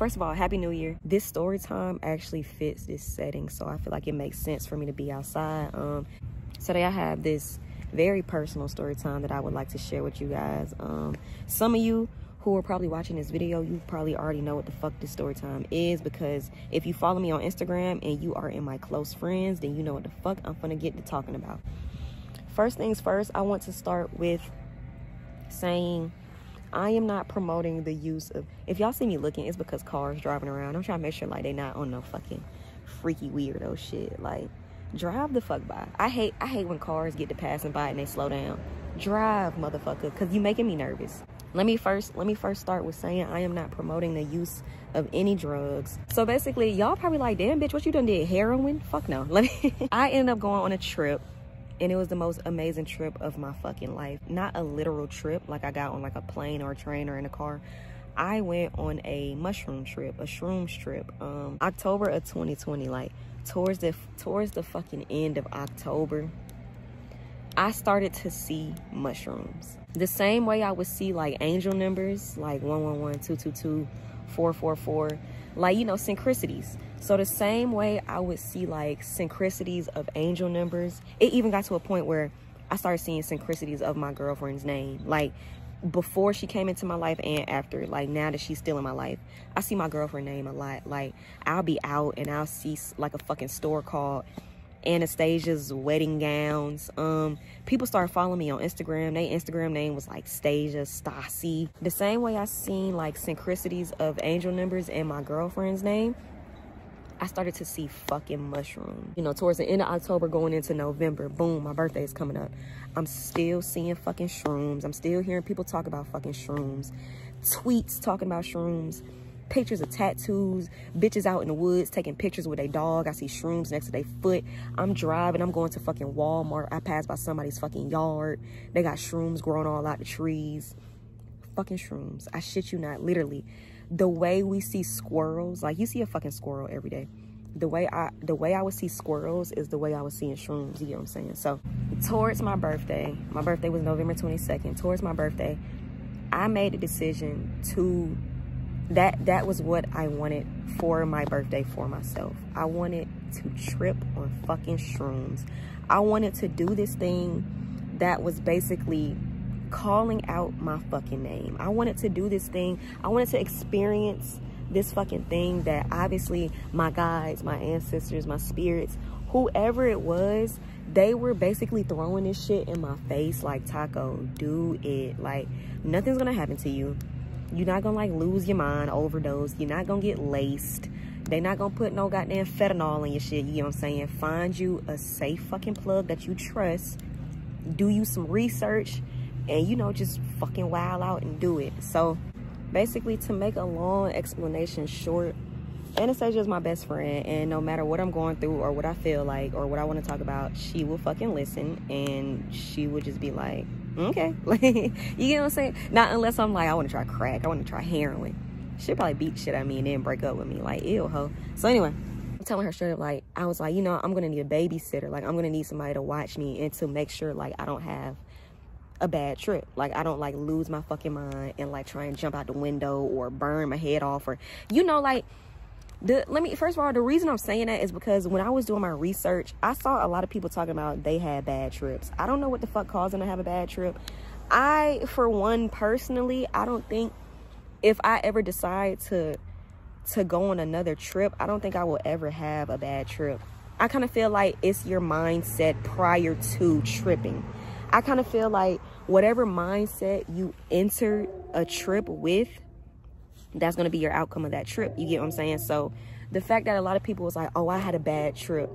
First of all, Happy New Year. This story time actually fits this setting, so I feel like it makes sense for me to be outside. Today I have this very personal story time that I would like to share with you guys. Some of you who are probably watching this video, you probably already know what the fuck this story time is, because if you follow me on Instagram and you are in my close friends, then you know what the fuck I'm gonna get to talking about. First things first, I want to start with saying I am not promoting the use of, if y'all see me looking, it's because cars driving around. I'm trying to make sure like they not on no fucking freaky weirdo shit. Like, drive the fuck by. I hate when cars get to passing by and they slow down. Drive, motherfucker, because you making me nervous. Let me first start with saying I am not promoting the use of any drugs. So basically, y'all probably like, damn bitch, what you done did? Heroin? Fuck no. I ended up going on a trip, and it was the most amazing trip of my fucking life. Not a literal trip, like I got on like a plane or a train or in a car. I went on a mushroom trip, a shrooms trip, October of 2020, like towards the fucking end of October. I started to see mushrooms. The same way I would see like angel numbers, like 111, 222, 444, like, you know, synchronicities. So the same way I would see like synchronicities of angel numbers, it even got to a point where I started seeing synchronicities of my girlfriend's name. Like before she came into my life and after, like now that she's still in my life, I see my girlfriend name a lot. Like I'll be out and I'll see like a fucking store called Anastasia's Wedding Gowns. People started following me on Instagram. Their Instagram name was like Stasia, Stassi. The same way I seen like synchronicities of angel numbers in my girlfriend's name, I started to see fucking mushrooms. You know, towards the end of October going into November, boom, my birthday is coming up. I'm still seeing fucking shrooms. I'm still hearing people talk about fucking shrooms. Tweets talking about shrooms. Pictures of tattoos, bitches out in the woods taking pictures with a dog. I see shrooms next to their foot. I'm driving, I'm going to fucking Walmart. I pass by somebody's fucking yard. They got shrooms growing all out the trees. Fucking shrooms. I shit you not, literally. The way we see squirrels, like you see a fucking squirrel every day. The way I would see squirrels is the way I was seeing shrooms, you get what I'm saying? So towards my birthday was November 22nd. Towards my birthday, I made a decision to, that was what I wanted for my birthday for myself. I wanted to trip on fucking shrooms. I wanted to do this thing that was basically calling out my fucking name. I wanted to do this thing. I wanted to experience this fucking thing that obviously my guides, my ancestors, my spirits, whoever it was, they were basically throwing this shit in my face like, Taco, do it. Like, nothing's gonna happen to you. You're not gonna like lose your mind, overdose. You're not gonna get laced. They're not gonna put no goddamn fentanyl in your shit, you know what I'm saying? Find you a safe fucking plug that you trust. Do you some research and, you know, just fucking wild out and do it. So basically, to make a long explanation short, Anastasia is my best friend, and no matter what I'm going through or what I feel like or what I want to talk about, she will fucking listen, and she would just be like, okay. Like, you get what I'm saying? Not unless I'm like, I want to try crack, I want to try heroin. She'll probably beat shit at me and then break up with me. Like, ew, ho. So anyway, I'm telling her straight up, like, I was like, you know, I'm gonna need a babysitter. Like, I'm gonna need somebody to watch me and to make sure like I don't have a bad trip. Like, I don't like lose my fucking mind and like try and jump out the window or burn my head off, or, you know, like, first of all, the reason I'm saying that is because when I was doing my research, I saw a lot of people talking about they had bad trips. I don't know what the fuck caused them to have a bad trip. I, for one, personally, I don't think if I ever decide to go on another trip, I don't think I will ever have a bad trip. I kind of feel like it's your mindset prior to tripping. I kind of feel like whatever mindset you enter a trip with, that's going to be your outcome of that trip. You get what I'm saying? So the fact that a lot of people was like, oh, I had a bad trip,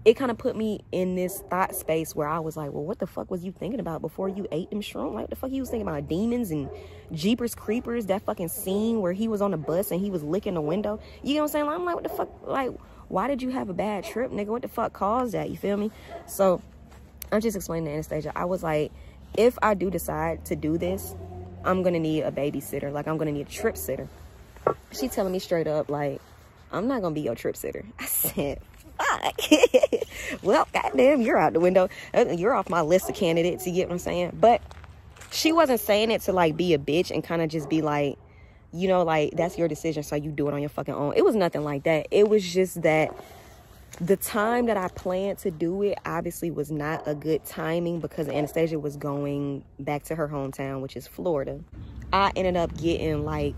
it kind of put me in this thought space where I was like, well, what the fuck was you thinking about before you ate them shrooms? Like, what the fuck you was thinking about? Demons and Jeepers Creepers, that fucking scene where he was on the bus and he was licking the window. You know what I'm saying? I'm like, what the fuck? Like, why did you have a bad trip, nigga? What the fuck caused that? You feel me? So I'm just explaining to Anastasia. I was like, if I do decide to do this, I'm going to need a babysitter. Like, I'm going to need a trip sitter. She telling me straight up, like, I'm not going to be your trip sitter. I said, fuck. Well, goddamn, you're out the window. You're off my list of candidates. You get what I'm saying? But she wasn't saying it to, like, be a bitch and kind of just be like, you know, like, that's your decision, so you do it on your fucking own. It was nothing like that. It was just that the time that I planned to do it obviously was not a good timing because Anastasia was going back to her hometown, which is Florida. I ended up getting like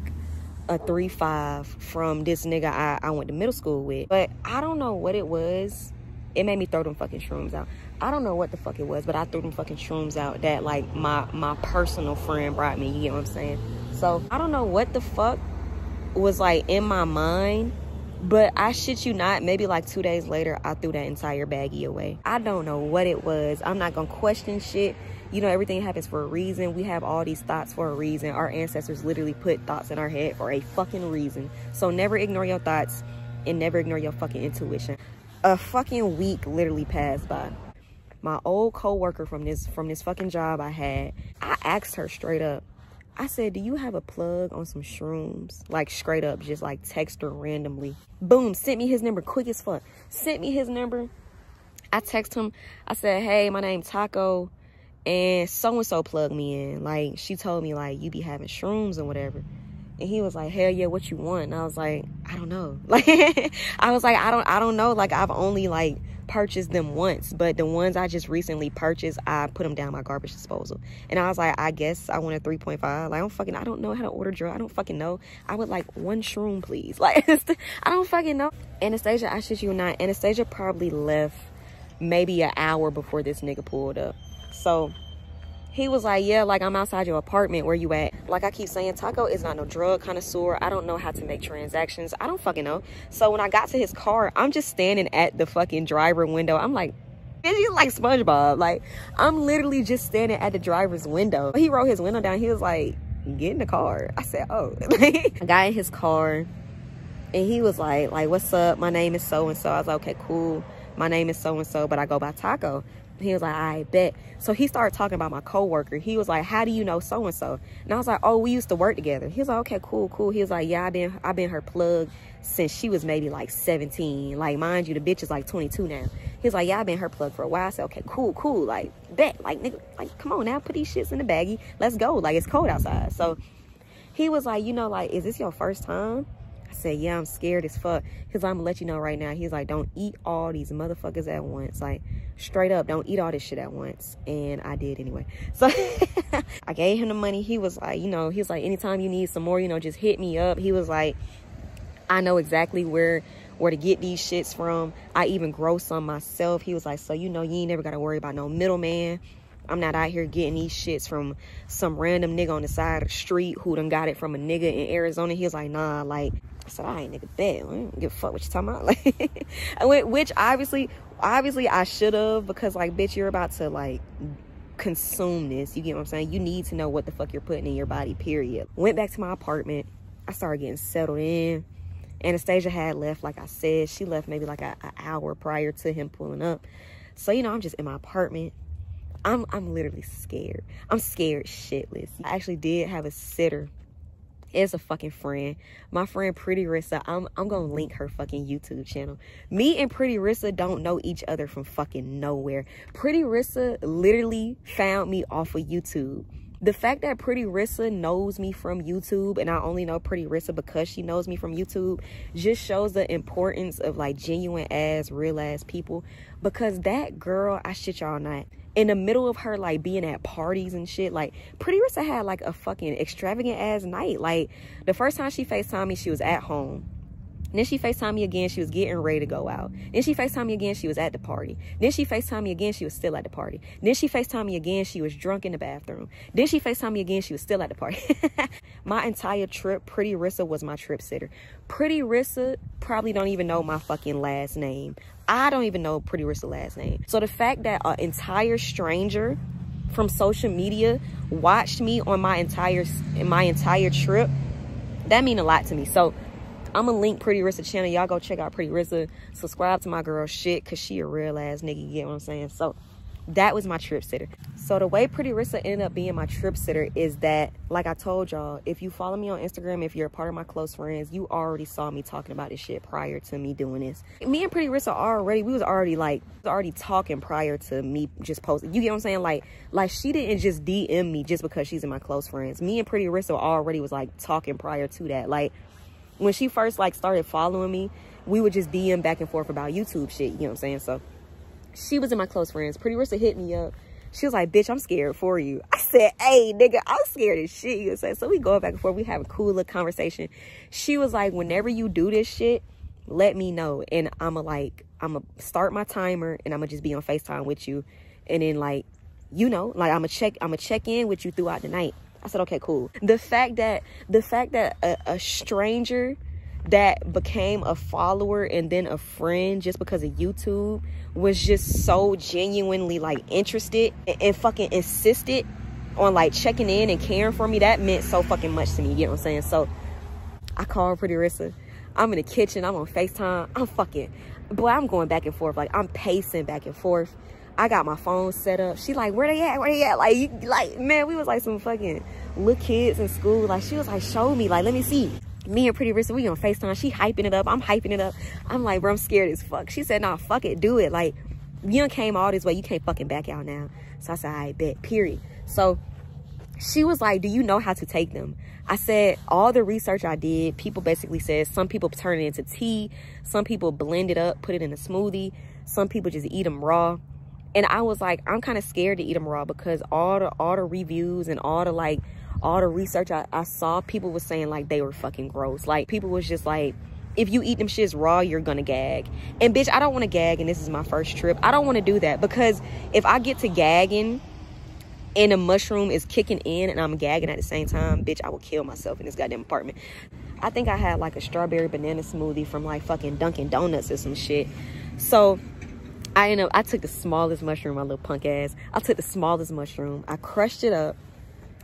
a 3.5 from this nigga I went to middle school with. But I don't know what it was. It made me throw them fucking shrooms out. I don't know what the fuck it was, but I threw them fucking shrooms out that like my personal friend brought me. You get what I'm saying? So I don't know what the fuck was like in my mind, but I shit you not, maybe like 2 days later, I threw that entire baggie away. I don't know what it was. I'm not gonna question shit. You know, everything happens for a reason. We have all these thoughts for a reason. Our ancestors literally put thoughts in our head for a fucking reason. So never ignore your thoughts and never ignore your fucking intuition. A fucking week literally passed by. My old coworker from this fucking job I had, I asked her straight up. I said, do you have a plug on some shrooms? Like straight up, just like text her randomly. Boom, sent me his number quick as fuck. Sent me his number. I text him. I said, hey, my name's Taco. And so-and-so plugged me in. Like, she told me, like, you be having shrooms and whatever. And he was like, hell yeah, what you want? And I was like, I don't know. Like, I was like, I don't know. Like, I've only, like, purchased them once. But the ones I just recently purchased, I put them down my garbage disposal. And I was like, I guess I want a 3.5. Like, I don't know how to order drugs. I don't fucking know. I would like one shroom, please. Like, I don't fucking know. Anastasia, I shit you not. Anastasia probably left maybe an hour before this nigga pulled up. So he was like, yeah, like, I'm outside your apartment. Where you at? Like I keep saying, Taco is not no drug connoisseur. I don't know how to make transactions. I don't fucking know. So when I got to his car, I'm just standing at the fucking driver window. I'm like, bitch, you like SpongeBob. Like, I'm literally just standing at the driver's window. He rolled his window down. He was like, get in the car. I said, oh. I got in his car and he was like, what's up? My name is so-and-so. I was like, okay, cool. My name is so-and-so, but I go by Taco. He was like, I bet. So he started talking about my coworker. He was like, how do you know so-and-so? And I was like, oh, we used to work together. He was like, okay, cool. He was like, yeah, I've been her plug since she was maybe like 17. Like, mind you, the bitch is like 22 now. He was like, yeah, I've been her plug for a while. I said, okay, cool. Like, bet. Like, nigga, like, come on now, put these shits in the baggie. Let's go. Like, it's cold outside. So he was like, you know, like, is this your first time? I said, yeah, I'm scared as fuck. Because I'm going to let you know right now. He's like, don't eat all these motherfuckers at once. Like, straight up, don't eat all this shit at once. And I did anyway. So I gave him the money. He was like, you know, he was like, anytime you need some more, you know, just hit me up. He was like, I know exactly where to get these shits from. I even grow some myself. He was like, so, you know, you ain't never got to worry about no middleman. I'm not out here getting these shits from some random nigga on the side of the street who done got it from a nigga in Arizona. He was like, nah, like, I said, all right, nigga, bet. I don't give a fuck what you talking about. Like, which obviously I should have, because, like, bitch, you're about to, like, consume this. You get what I'm saying? You need to know what the fuck you're putting in your body, period. Went back to my apartment. I started getting settled in. Anastasia had left, like I said. She left maybe like an hour prior to him pulling up. So, you know, I'm just in my apartment. I'm literally scared. I'm scared shitless. I actually did have a sitter. It's a fucking friend. My friend Pretty Rissa. I'm gonna link her fucking YouTube channel. Me and Pretty Rissa don't know each other from fucking nowhere. Pretty Rissa literally found me off of YouTube. The fact that Pretty Rissa knows me from YouTube, and I only know Pretty Rissa because she knows me from YouTube, just shows the importance of, like, genuine ass, real ass people. Because that girl, I shit y'all not, in the middle of her, like, being at parties and shit, like, Pretty Rissa had, like, a fucking extravagant ass night. Like, the first time she FaceTimed me, she was at home. Then she FaceTimed me again, she was getting ready to go out. Then she FaceTimed me again, she was at the party. Then she FaceTimed me again, she was still at the party. Then she FaceTimed me again, she was drunk in the bathroom. Then she FaceTimed me again, she was still at the party. My entire trip, Pretty Rissa was my trip sitter. Pretty Rissa probably don't even know my fucking last name. I don't even know Pretty Rissa's last name. So the fact that an entire stranger from social media watched me on my entire trip, that mean a lot to me. So I'm gonna link Pretty Rissa channel. Y'all go check out Pretty Rissa. Subscribe to my girl shit, cause she a real ass nigga. You get what I'm saying? So That was my trip sitter. So the way Pretty Rissa ended up being my trip sitter is that, like I told y'all, if you follow me on Instagram, if you're a part of my close friends, you already saw me talking about this shit prior to me doing this. Me and Pretty Rissa we was already talking prior to me just posting. You get what I'm saying? Like she didn't just DM me just because she's in my close friends. Me and Pretty Rissa already was like talking prior to that. Like when she first like started following me, we would just DM back and forth about YouTube shit. You know what I'm saying? So she was in my close friends. Pretty Rissa hit me up. She was like, bitch, I'm scared for you. I said, hey, nigga, I'm scared as shit. You know what I'm saying? So we go back and forth. We have a cool little conversation. She was like, whenever you do this shit, let me know. And I'm going to start my timer and I'm going to just be on FaceTime with you. And then, like, you know, like, I'm going to check in with you throughout the night. I said, okay, cool. The fact that a stranger that became a follower and then a friend just because of YouTube was just so genuinely like interested and fucking insisted on like checking in and caring for me, that meant so fucking much to me. You know what I'm saying? So I called Pretty Rissa. I'm in the kitchen. I'm on FaceTime. I'm going back and forth. Like I'm pacing back and forth. I got my phone set up. She like, where they at? Like, man, we was like some fucking little kids in school. Like she was like, show me, like, let me see. Me and Pretty Rissa, we on FaceTime. She hyping it up. I'm hyping it up. I'm like, bro, I'm scared as fuck. She said, nah, fuck it. Do it. Like, you done came all this way. You can't fucking back out now. So I said, I bet, period. So she was like, do you know how to take them? I said, all the research I did, people basically said some people turn it into tea. Some people blend it up, put it in a smoothie. Some people just eat them raw. And I was like, I'm kind of scared to eat them raw because all the reviews and all the research I saw, people was saying like they were fucking gross. Like people was just like, if you eat them shits raw, you're gonna gag. And bitch, I don't want to gag, and this is my first trip. I don't want to do that because if I get to gagging and a mushroom is kicking in and I'm gagging at the same time, bitch, I will kill myself in this goddamn apartment. I think I had like a strawberry banana smoothie from like fucking Dunkin' Donuts or some shit. So I took the smallest mushroom, my little punk ass. I took the smallest mushroom. I crushed it up.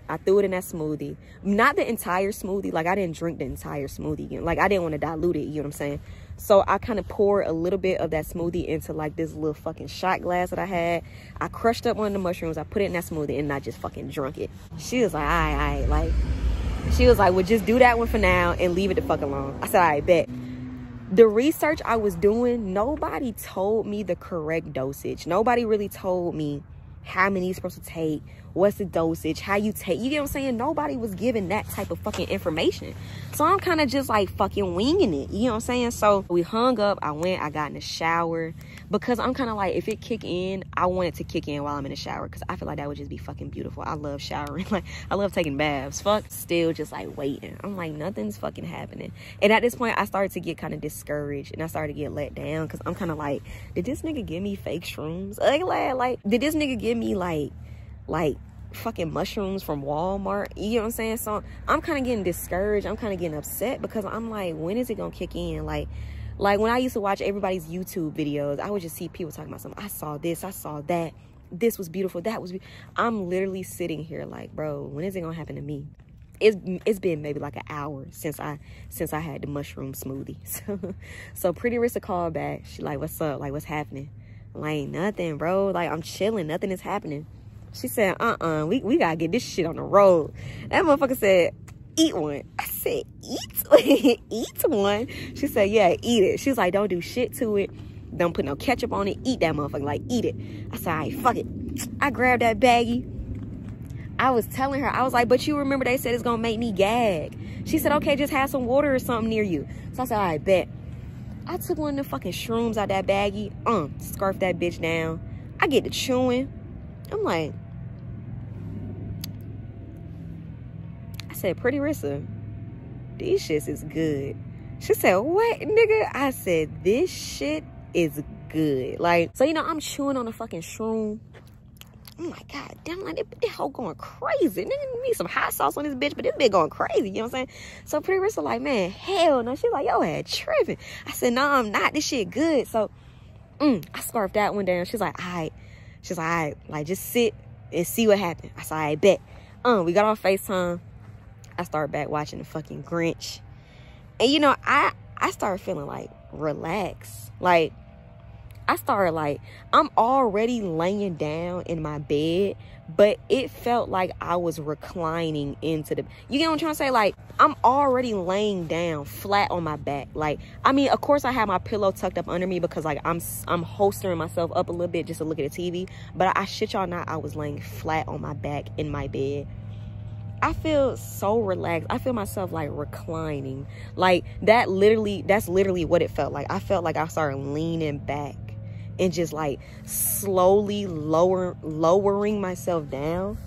I threw it in that smoothie. Not the entire smoothie. Like, I didn't drink the entire smoothie. Like, I didn't want to dilute it. You know what I'm saying? So, I kind of poured a little bit of that smoothie into, like, this little fucking shot glass that I had. I crushed up one of the mushrooms. I put it in that smoothie, and I just fucking drunk it. She was like, all right. Like, she was like, well, just do that one for now and leave it the fuck alone. I said, all right, bet. The research I was doing, nobody told me the correct dosage. Nobody really told me how many you're supposed to take, what's the dosage, how you take, you get what I'm saying? Nobody was giving that type of fucking information. So I'm kind of just like fucking winging it, you know what I'm saying? So we hung up, I got in the shower because I'm kind of like, if it kick in, I want it to kick in while I'm in the shower because I feel like that would just be fucking beautiful. I love showering, like I love taking baths. Fuck, still just like waiting. I'm like, nothing's fucking happening. And at this point, I started to get kind of discouraged and I started to get let down because I'm kind of like, did this nigga give me fake shrooms? Like, did this nigga give me like fucking mushrooms from Walmart? You know what I'm saying? So I'm kind of getting discouraged. I'm kind of getting upset because I'm like, when is it gonna kick in? Like when I used to watch everybody's YouTube videos, I would just see people talking about something. I saw this, I saw that, this was beautiful, that was beautiful. I'm literally sitting here like, bro, when is it gonna happen to me? It's been maybe like an hour since I had the mushroom smoothie. So Pretty Rissa called back. She like, what's up? Like, what's happening? I'm like, nothing, bro. Like, I'm chilling. Nothing is happening. She said, we gotta get this shit on the road. That motherfucker said, eat one. I said, eat? Eat one? She said, yeah, eat it. She was like, don't do shit to it. Don't put no ketchup on it. Eat that motherfucker. Like, eat it. I said, all right, fuck it. I grabbed that baggie. I was telling her, I was like, but you remember they said it's gonna make me gag. She said, okay, just have some water or something near you. So I said, all right, bet. I took one of the fucking shrooms out that baggie. Scarfed that bitch down. I get to chewing. I'm like, I said, Pretty Rissa, these shits is good. She said, what, nigga? I said, this shit is good. Like, so, you know, I'm chewing on a fucking shroom. I'm like, God damn, like, this hoe going crazy. Nigga need some hot sauce on this bitch, but this bitch going crazy, you know what I'm saying? So Pretty Rissa like, man, hell no. She's like, yo, head tripping. I said, no, I'm not. This shit good. So, I scarfed that one down. She's like, all right. She's like, all right, like, just sit and see what happened. I said, all right, bet. We got on FaceTime. I started back watching the fucking Grinch. And, you know, I started feeling, like, relaxed. Like, I started like, I'm already laying down in my bed, but it felt like I was reclining into the, you get what I'm trying to say? Like, I'm already laying down flat on my back. Like, I mean, of course I have my pillow tucked up under me because like I'm holstering myself up a little bit just to look at the TV. But I shit y'all not, I was laying flat on my back in my bed. I feel so relaxed. I feel myself like reclining. Like that's literally what it felt like. I felt like I started leaning back and just like slowly lowering myself down.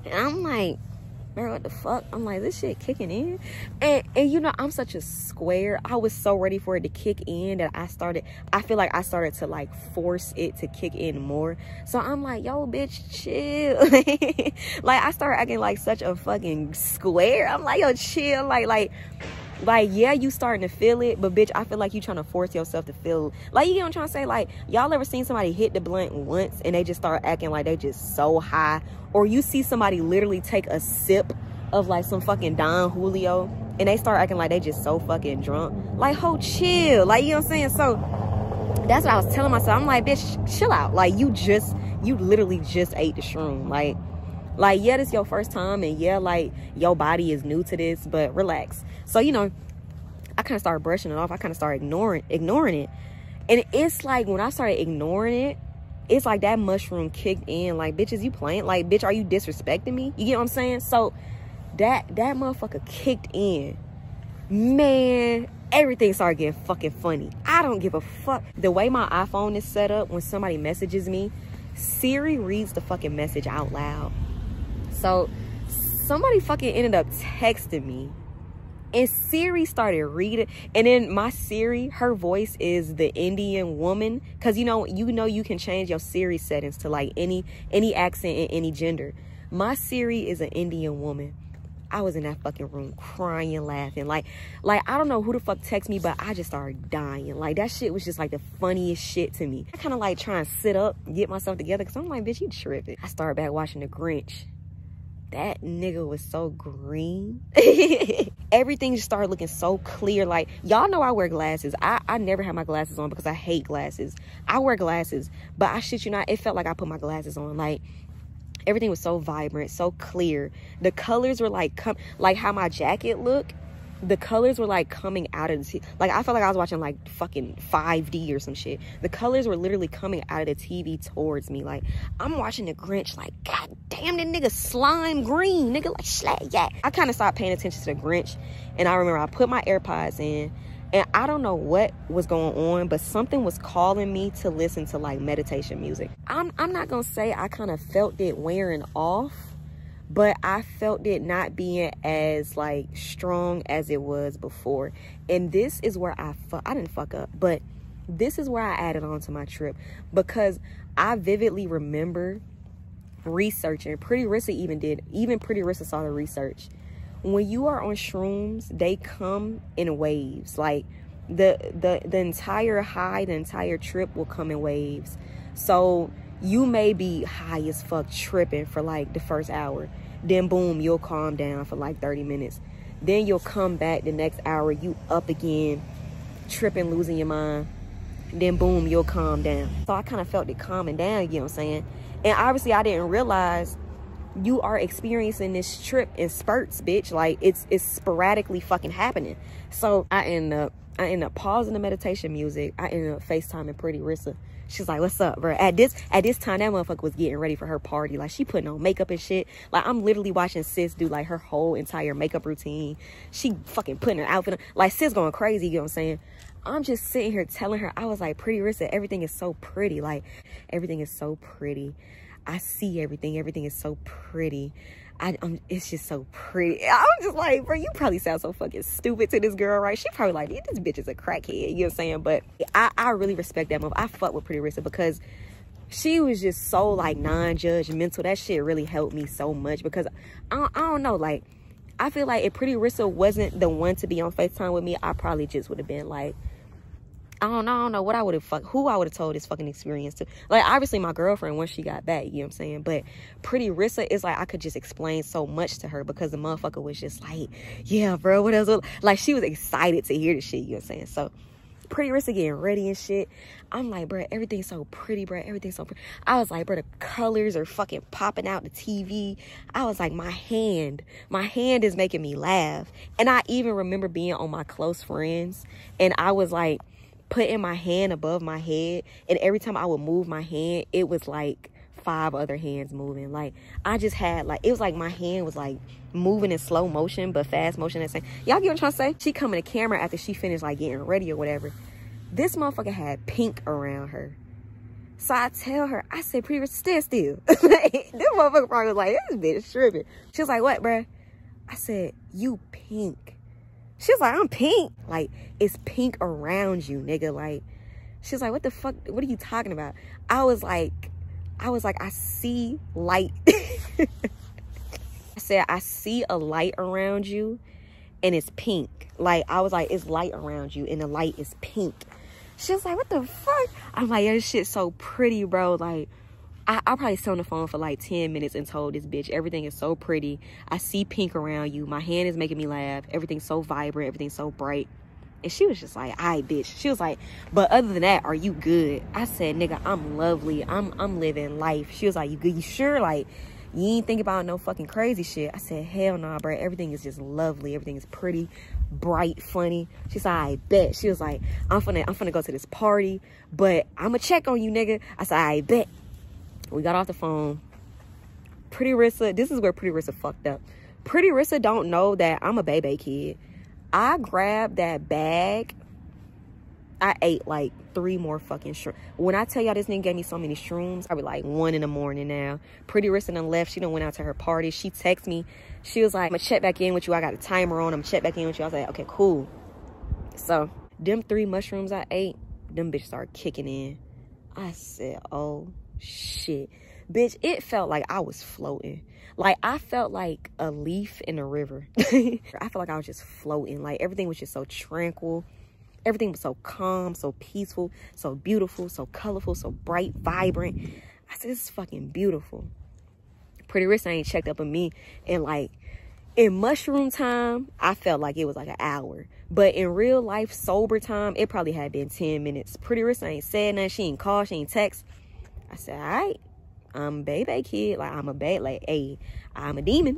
And I'm like, bro, what the fuck? I'm like, this shit kicking in. And you know, I'm such a square. I was so ready for it to kick in that I feel like I started to like force it to kick in more. So I'm like, yo, bitch, chill. Like, I started acting like such a fucking square. I'm like, yo, chill. Like, yeah, you starting to feel it, but bitch, I feel like you trying to force yourself to feel, like, you get what I'm trying to say? Like, y'all ever seen somebody hit the blunt once and they just start acting like they just so high? Or you see somebody literally take a sip of like some fucking Don Julio and they start acting like they just so fucking drunk. Like, ho, chill. Like, you know what I'm saying? So that's what I was telling myself. I'm like, bitch, chill out. Like, you literally just ate the shroom. Like, yeah, this is your first time, and yeah, like, your body is new to this, but relax. So, you know, I kind of started brushing it off. I kind of started ignoring it. And it's like, when I started ignoring it, it's like that mushroom kicked in. Like, bitch, is you playing? Like, bitch, are you disrespecting me? You get what I'm saying? So, that motherfucker kicked in. Man, everything started getting fucking funny. I don't give a fuck. The way my iPhone is set up, when somebody messages me, Siri reads the fucking message out loud. So somebody fucking ended up texting me and Siri started reading. And then my Siri, her voice is the Indian woman. Cause you know you can change your Siri settings to like any accent and any gender. My Siri is an Indian woman. I was in that fucking room crying, laughing. Like I don't know who the fuck texted me, but I just started dying. Like, that shit was just like the funniest shit to me. I kind of like trying to sit up, get myself together, because I'm like, bitch, you tripping. I started back watching The Grinch. That nigga was so green. Everything just started looking so clear. Like, y'all know I wear glasses. I never have my glasses on because I hate glasses. I wear glasses, but I shit you not, it felt like I put my glasses on. Like, everything was so vibrant, so clear. The colors were like, like how my jacket looked. The colors were like coming out of the like, I felt like I was watching like fucking 5D or some shit. The colors were literally coming out of the TV towards me. Like, I'm watching The Grinch, like, god damn, that nigga slime green, nigga, like, slag, yeah. I kind of stopped paying attention to The Grinch, and I remember I put my AirPods in, and I don't know what was going on, but something was calling me to listen to like meditation music. I'm not gonna say I kind of felt it wearing off, but I felt it not being as like strong as it was before. And this is where I didn't fuck up, but this is where I added on to my trip, because I vividly remember researching. Pretty Rissa even Pretty Rissa saw the research. When you are on shrooms, they come in waves. Like, the entire high, the entire trip will come in waves. So you may be high as fuck tripping for like the first hour, then boom, you'll calm down for like 30 minutes, then you'll come back the next hour, you up again, tripping, losing your mind, then boom, you'll calm down. So I kind of felt it calming down, you know what I'm saying? And obviously I didn't realize you are experiencing this trip in spurts, bitch. Like, it's sporadically fucking happening. So I end up pausing the meditation music. I ended up FaceTiming Pretty Rissa. She's like, what's up, bro? At this time, that motherfucker was getting ready for her party. Like, she putting on makeup and shit. Like, I'm literally watching sis do like her whole entire makeup routine. She fucking putting her outfit on. Like, sis going crazy, you know what I'm saying? I'm just sitting here telling her, I was like, Pretty Rissa, everything is so pretty. Like, everything is so pretty. I see everything. Everything is so pretty. It's just so pretty. I'm just like, bro, you probably sound so fucking stupid to this girl, right? She probably like, this bitch is a crackhead. You know what I'm saying? But I really respect that move. I fuck with Pretty Rissa because she was just so like non-judgmental. That shit really helped me so much, because I don't know, like, I feel like if Pretty Rissa wasn't the one to be on FaceTime with me, I probably just would have been like, I don't know what I would have who I would have told this fucking experience to. Like, obviously my girlfriend once she got back, you know what I'm saying? But Pretty Rissa is like, I could just explain so much to her, because the motherfucker was just like, yeah, bro, what else? Like, she was excited to hear the shit, you know what I'm saying? So Pretty Rissa getting ready and shit. I'm like, bro, everything's so pretty, bro. Everything's so pretty. I was like, bro, the colors are fucking popping out the TV. I was like, my hand is making me laugh. And I even remember being on my close friends, and I was like putting my hand above my head, and every time I would move my hand, it was like 5 other hands moving. Like, I just had, like, it was like my hand was like moving in slow motion but fast motion at the same. Y'all get what I'm trying to say? She come in the camera after she finished like getting ready or whatever. This motherfucker had pink around her. So I tell her, I said, Pretty Rissa, stand still. This motherfucker probably was like, this bitch tripping. She was like, what, bruh? I said, you pink. She was like, I'm pink. Like, it's pink around you, nigga. Like, she was like, what the fuck? What are you talking about? I was like, I see light. I said, I see a light around you and it's pink. Like, I was like, it's light around you and the light is pink. She was like, what the fuck? I'm like, yo, this shit's so pretty, bro. Like, I probably sat on the phone for like 10 minutes and told this bitch, everything is so pretty. I see pink around you. My hand is making me laugh. Everything's so vibrant. Everything's so bright. And she was just like, "Aight, bitch." She was like, "But other than that, are you good?" I said, "Nigga, I'm lovely. I'm living life." She was like, "You good? You sure? Like, you ain't think about no fucking crazy shit?" I said, "Hell nah, bro. Everything is just lovely. Everything is pretty, bright, funny." She said, "I bet." She was like, I'm finna go to this party, but I'ma check on you, nigga." I said, "I bet." We got off the phone. Pretty Rissa, this is where Pretty Rissa fucked up. Pretty Rissa don't know that I'm a baby kid. I grabbed that bag. I ate like 3 more fucking shrooms. When I tell y'all this nigga gave me so many shrooms, I be like 1 in the morning now. Pretty Rissa done left. She done went out to her party. She texted me. She was like, "I'm gonna check back in with you. I got a timer on. I'm gonna check back in with you." I was like, okay, cool. So them 3 mushrooms I ate, them bitches started kicking in. I said, oh shit. Bitch, it felt like I was floating. Like, I felt like a leaf in a river. I felt like I was just floating. Like, everything was just so tranquil. Everything was so calm, so peaceful, so beautiful, so colorful, so bright, vibrant. I said, this is fucking beautiful. Pretty Rissa ain't checked up on me. And, like, in mushroom time, I felt like it was like an hour. But in real life, sober time, it probably had been 10 minutes. Pretty Rissa ain't said nothing. She ain't called. She ain't text. I said, all right. I'm a baby kid. Like, I'm a bad, like, hey, I'm a demon.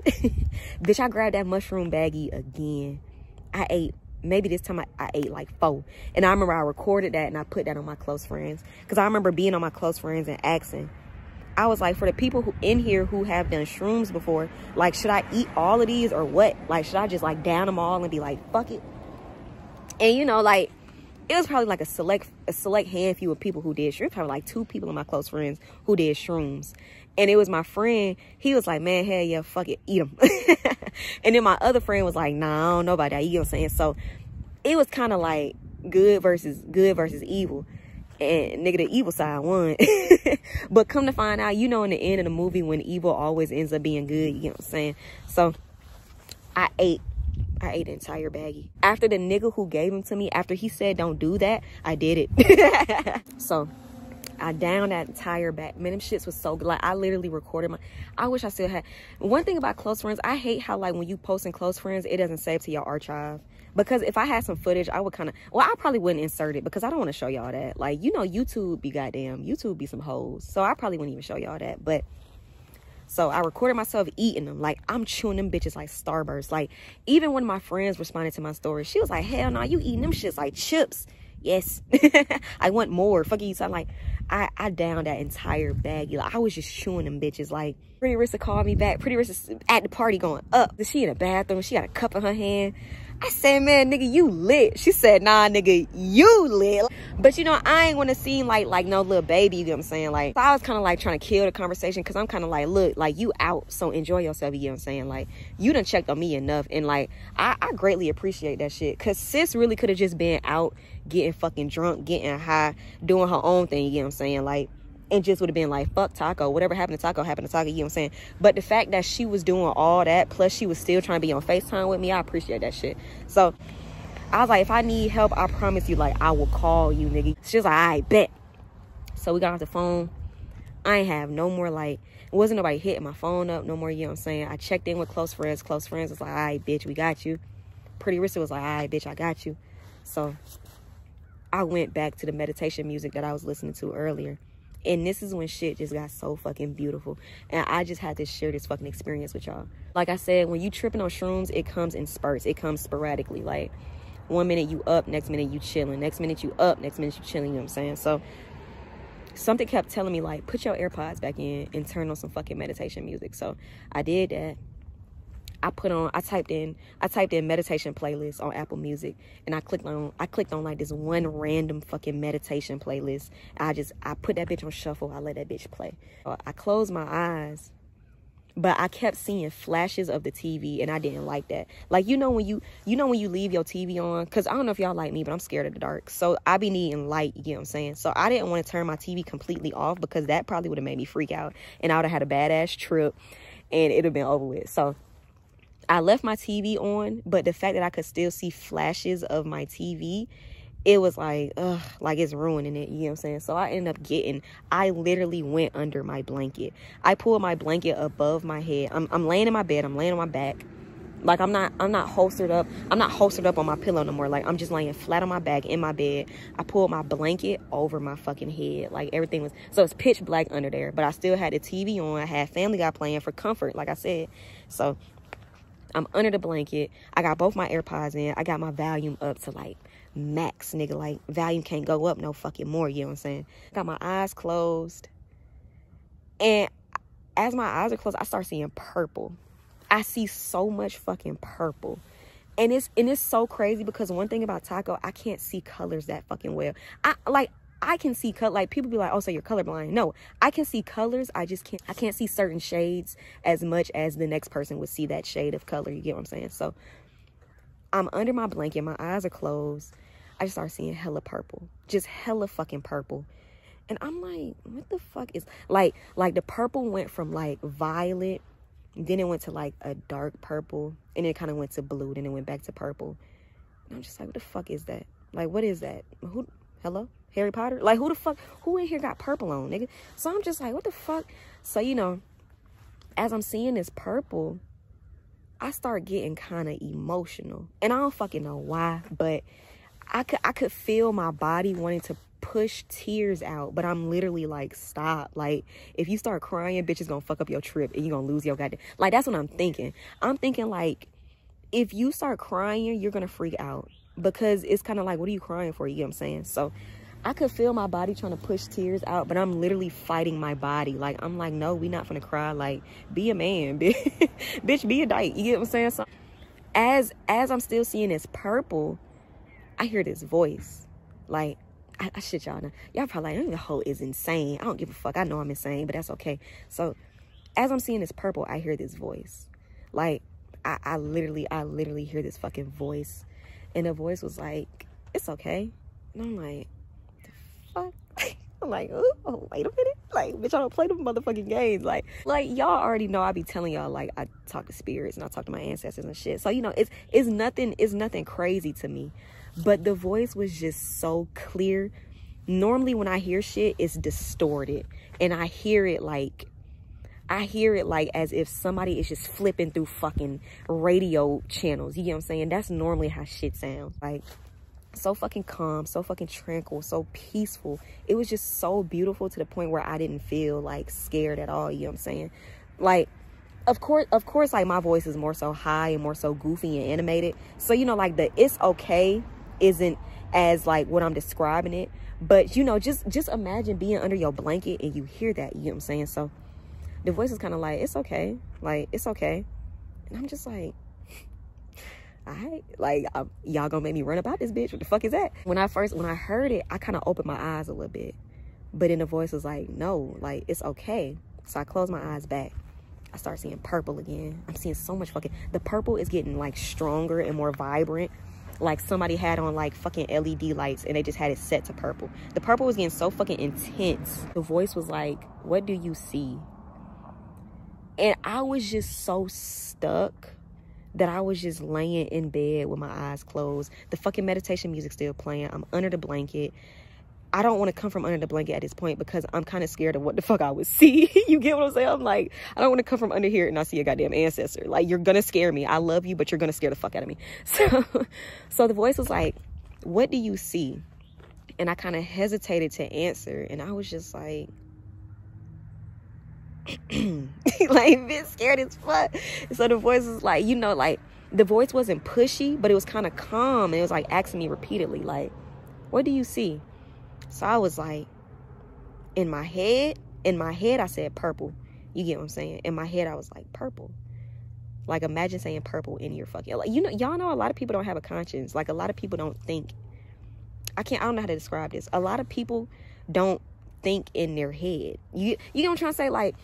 Bitch, I grabbed that mushroom baggie again. I ate, maybe this time I ate like 4. And I remember I recorded that and I put that on my close friends. Because I remember being on my close friends and asking. I was like, for the people who in here who have done shrooms before, like, should I eat all of these or what? Like, should I just, like, down them all and be like, fuck it? And, you know, like, it was probably like a select handful of people who did shrooms. Probably like 2 people of my close friends who did shrooms. And it was my friend. He was like, man, hell yeah, fuck it, eat them. And then my other friend was like, nah, I don't know about that. You know what I'm saying? So it was kind of like good versus evil. And nigga, the evil side won. But come to find out, you know, in the end of the movie, when evil always ends up being good, you know what I'm saying? So I ate the entire baggie. After the nigga who gave them to me, after he said don't do that, I did it. So I downed that entire bag. Man, them shits was so good. Like, I literally recorded my, I wish I still had. One thing about close friends, I hate how, like, when you post in close friends, it doesn't save to your archive. Because if I had some footage, I would kind of, well, I probably wouldn't insert it because I don't want to show y'all that. Like, you know, YouTube be some hoes. So I probably wouldn't even show y'all that. But so I recorded myself eating them. Like, I'm chewing them bitches like Starburst. Like, even when my friends responded to my story, she was like, hell no, you eating them shits like chips. Yes. I want more. Fuck you. So I'm like, I downed that entire bag. Like, I was just chewing them bitches. Like, Pretty Rissa called me back. Pretty Rissa at the party going up. She in the bathroom. She got a cup in her hand. I said, man, nigga, you lit. She said, nah, nigga, you lit. But, you know, I ain't want to seem like no little baby, you know what I'm saying? Like, so I was kind of like trying to kill the conversation because I'm kind of like, look, like, you out, so enjoy yourself, you know what I'm saying? Like, you done checked on me enough. And, like, I greatly appreciate that shit because sis really could have just been out getting fucking drunk, getting high, doing her own thing, you know what I'm saying? Like, and just would have been like, fuck Taco. Whatever happened to Taco, happened to Taco, you know what I'm saying? But the fact that she was doing all that, plus she was still trying to be on FaceTime with me, I appreciate that shit. So I was like, if I need help, I promise you, like, I will call you, nigga. She was like, I bet. So we got off the phone. I ain't have no more, like, it wasn't nobody hitting my phone up no more, you know what I'm saying? I checked in with close friends. Close friends was like, all right, bitch, we got you. Pretty Rissa was like, all right, bitch, I got you. So I went back to the meditation music that I was listening to earlier. And this is when shit just got so fucking beautiful. And I just had to share this fucking experience with y'all. Like I said, when you tripping on shrooms, it comes in spurts. It comes sporadically. Like, 1 minute you up, next minute you chilling. Next minute you up, next minute you chilling, you know what I'm saying? So, something kept telling me, like, put your AirPods back in and turn on some fucking meditation music. So, I did that. I typed in meditation playlist on Apple Music, and I clicked on like this one random fucking meditation playlist. I put that bitch on shuffle. I let that bitch play. I closed my eyes, but I kept seeing flashes of the TV, and I didn't like that. Like, when you leave your TV on, because I don't know if y'all like me, but I'm scared of the dark. So I be needing light, you get what I'm saying? So I didn't want to turn my TV completely off, because that probably would have made me freak out, and I would have had a badass trip, and it would have been over with. So I left my TV on, but the fact that I could still see flashes of my TV, it was like, ugh, like it's ruining it, you know what I'm saying? So I literally went under my blanket. I pulled my blanket above my head. I'm laying in my bed. I'm laying on my back. Like, I'm not holstered up. I'm not holstered up on my pillow no more. Like, I'm just laying flat on my back in my bed. I pulled my blanket over my fucking head. Like, everything was, so it's pitch black under there, but I still had the TV on. I had Family Guy playing for comfort, like I said. So I'm under the blanket. I got both my AirPods in. I got my volume up to like max, nigga. Like, volume can't go up no fucking more, you know what I'm saying? Got my eyes closed. And as my eyes are closed, I start seeing purple. I see so much fucking purple. And it's so crazy, because one thing about Taco, I can't see colors that fucking well. I can see color. Like, people be like, oh, so you're colorblind. No, I can see colors. I can't see certain shades as much as the next person would see that shade of color. You get what I'm saying? So I'm under my blanket. My eyes are closed. I just start seeing hella purple. Just hella fucking purple. And I'm like, what the fuck is, like the purple went from like violet, then it went to like a dark purple, and it kind of went to blue, then it went back to purple. And I'm just like, what the fuck is that? Like, what is that? Hello? Harry Potter? Like, who in here got purple on, nigga? So I'm just like, what the fuck? So, as I'm seeing this purple, I start getting kind of emotional. And I don't fucking know why, but I could feel my body wanting to push tears out, but I'm literally like, stop. Like, if you start crying, bitch is gonna fuck up your trip, and you're gonna lose your goddamn, like, that's what I'm thinking. I'm thinking, like, if you start crying, you're gonna freak out, because it's kind of like, what are you crying for? You get what I'm saying? So I could feel my body trying to push tears out, but I'm literally fighting my body. Like, I'm like, no, we not finna cry. Like, be a man, bitch. Bitch, be a dyke. You get what I'm saying? So as I'm still seeing this purple, I hear this voice. Like, I shit y'all now. Y'all probably like, the hoe is insane. I don't give a fuck. I know I'm insane, but that's okay. So as I'm seeing this purple, I hear this voice. Like, I literally hear this fucking voice. And the voice was like, it's okay. And I'm like, the fuck? I'm like, oh, wait a minute. Like, bitch, I don't play them motherfucking games. Like y'all already know I be telling y'all, like, I talk to spirits and I talk to my ancestors and shit. So, it's nothing crazy to me. But the voice was just so clear. Normally when I hear shit, it's distorted. And I hear it like as if somebody is just flipping through fucking radio channels. You get what I'm saying? That's normally how shit sounds. Like, so fucking calm, so fucking tranquil, so peaceful. It was just so beautiful to the point where I didn't feel like scared at all. You know what I'm saying? Like, of course, like, my voice is more so high and more so goofy and animated. So, like, the it's okay isn't as like what I'm describing it. But, just imagine being under your blanket and you hear that. You get what I'm saying? So the voice is kind of like, it's okay. Like, it's okay. And I'm just like, all right, like, y'all gonna make me run about this bitch? What the fuck is that? When I heard it, I kind of opened my eyes a little bit, but then the voice was like, no, like, it's okay. So I closed my eyes back. I start seeing purple again. I'm seeing so much the purple is getting like stronger and more vibrant. Like, somebody had on like fucking LED lights and they just had it set to purple. The purple was getting so fucking intense. The voice was like, what do you see? And I was just so stuck that I was just laying in bed with my eyes closed. The fucking meditation music still playing. I'm under the blanket. I don't want to come from under the blanket at this point because I'm kind of scared of what the fuck I would see. You get what I'm saying? I'm like, I don't want to come from under here and I see a goddamn ancestor. Like, you're going to scare me. I love you, but you're going to scare the fuck out of me. So the voice was like, what do you see? And I kind of hesitated to answer. And I was just like, like, a bit scared as fuck. So the voice was like, you know, like, the voice wasn't pushy, but it was kind of calm. And it was like asking me repeatedly, like, what do you see? So I was like, in my head, I said purple. You get what I'm saying? In my head, I was like, purple. Like, imagine saying purple in your fucking, like, you know, y'all know a lot of people don't have a conscience. Like, a lot of people don't think. I don't know how to describe this. A lot of people don't think in their head. You know what I'm trying to say? Like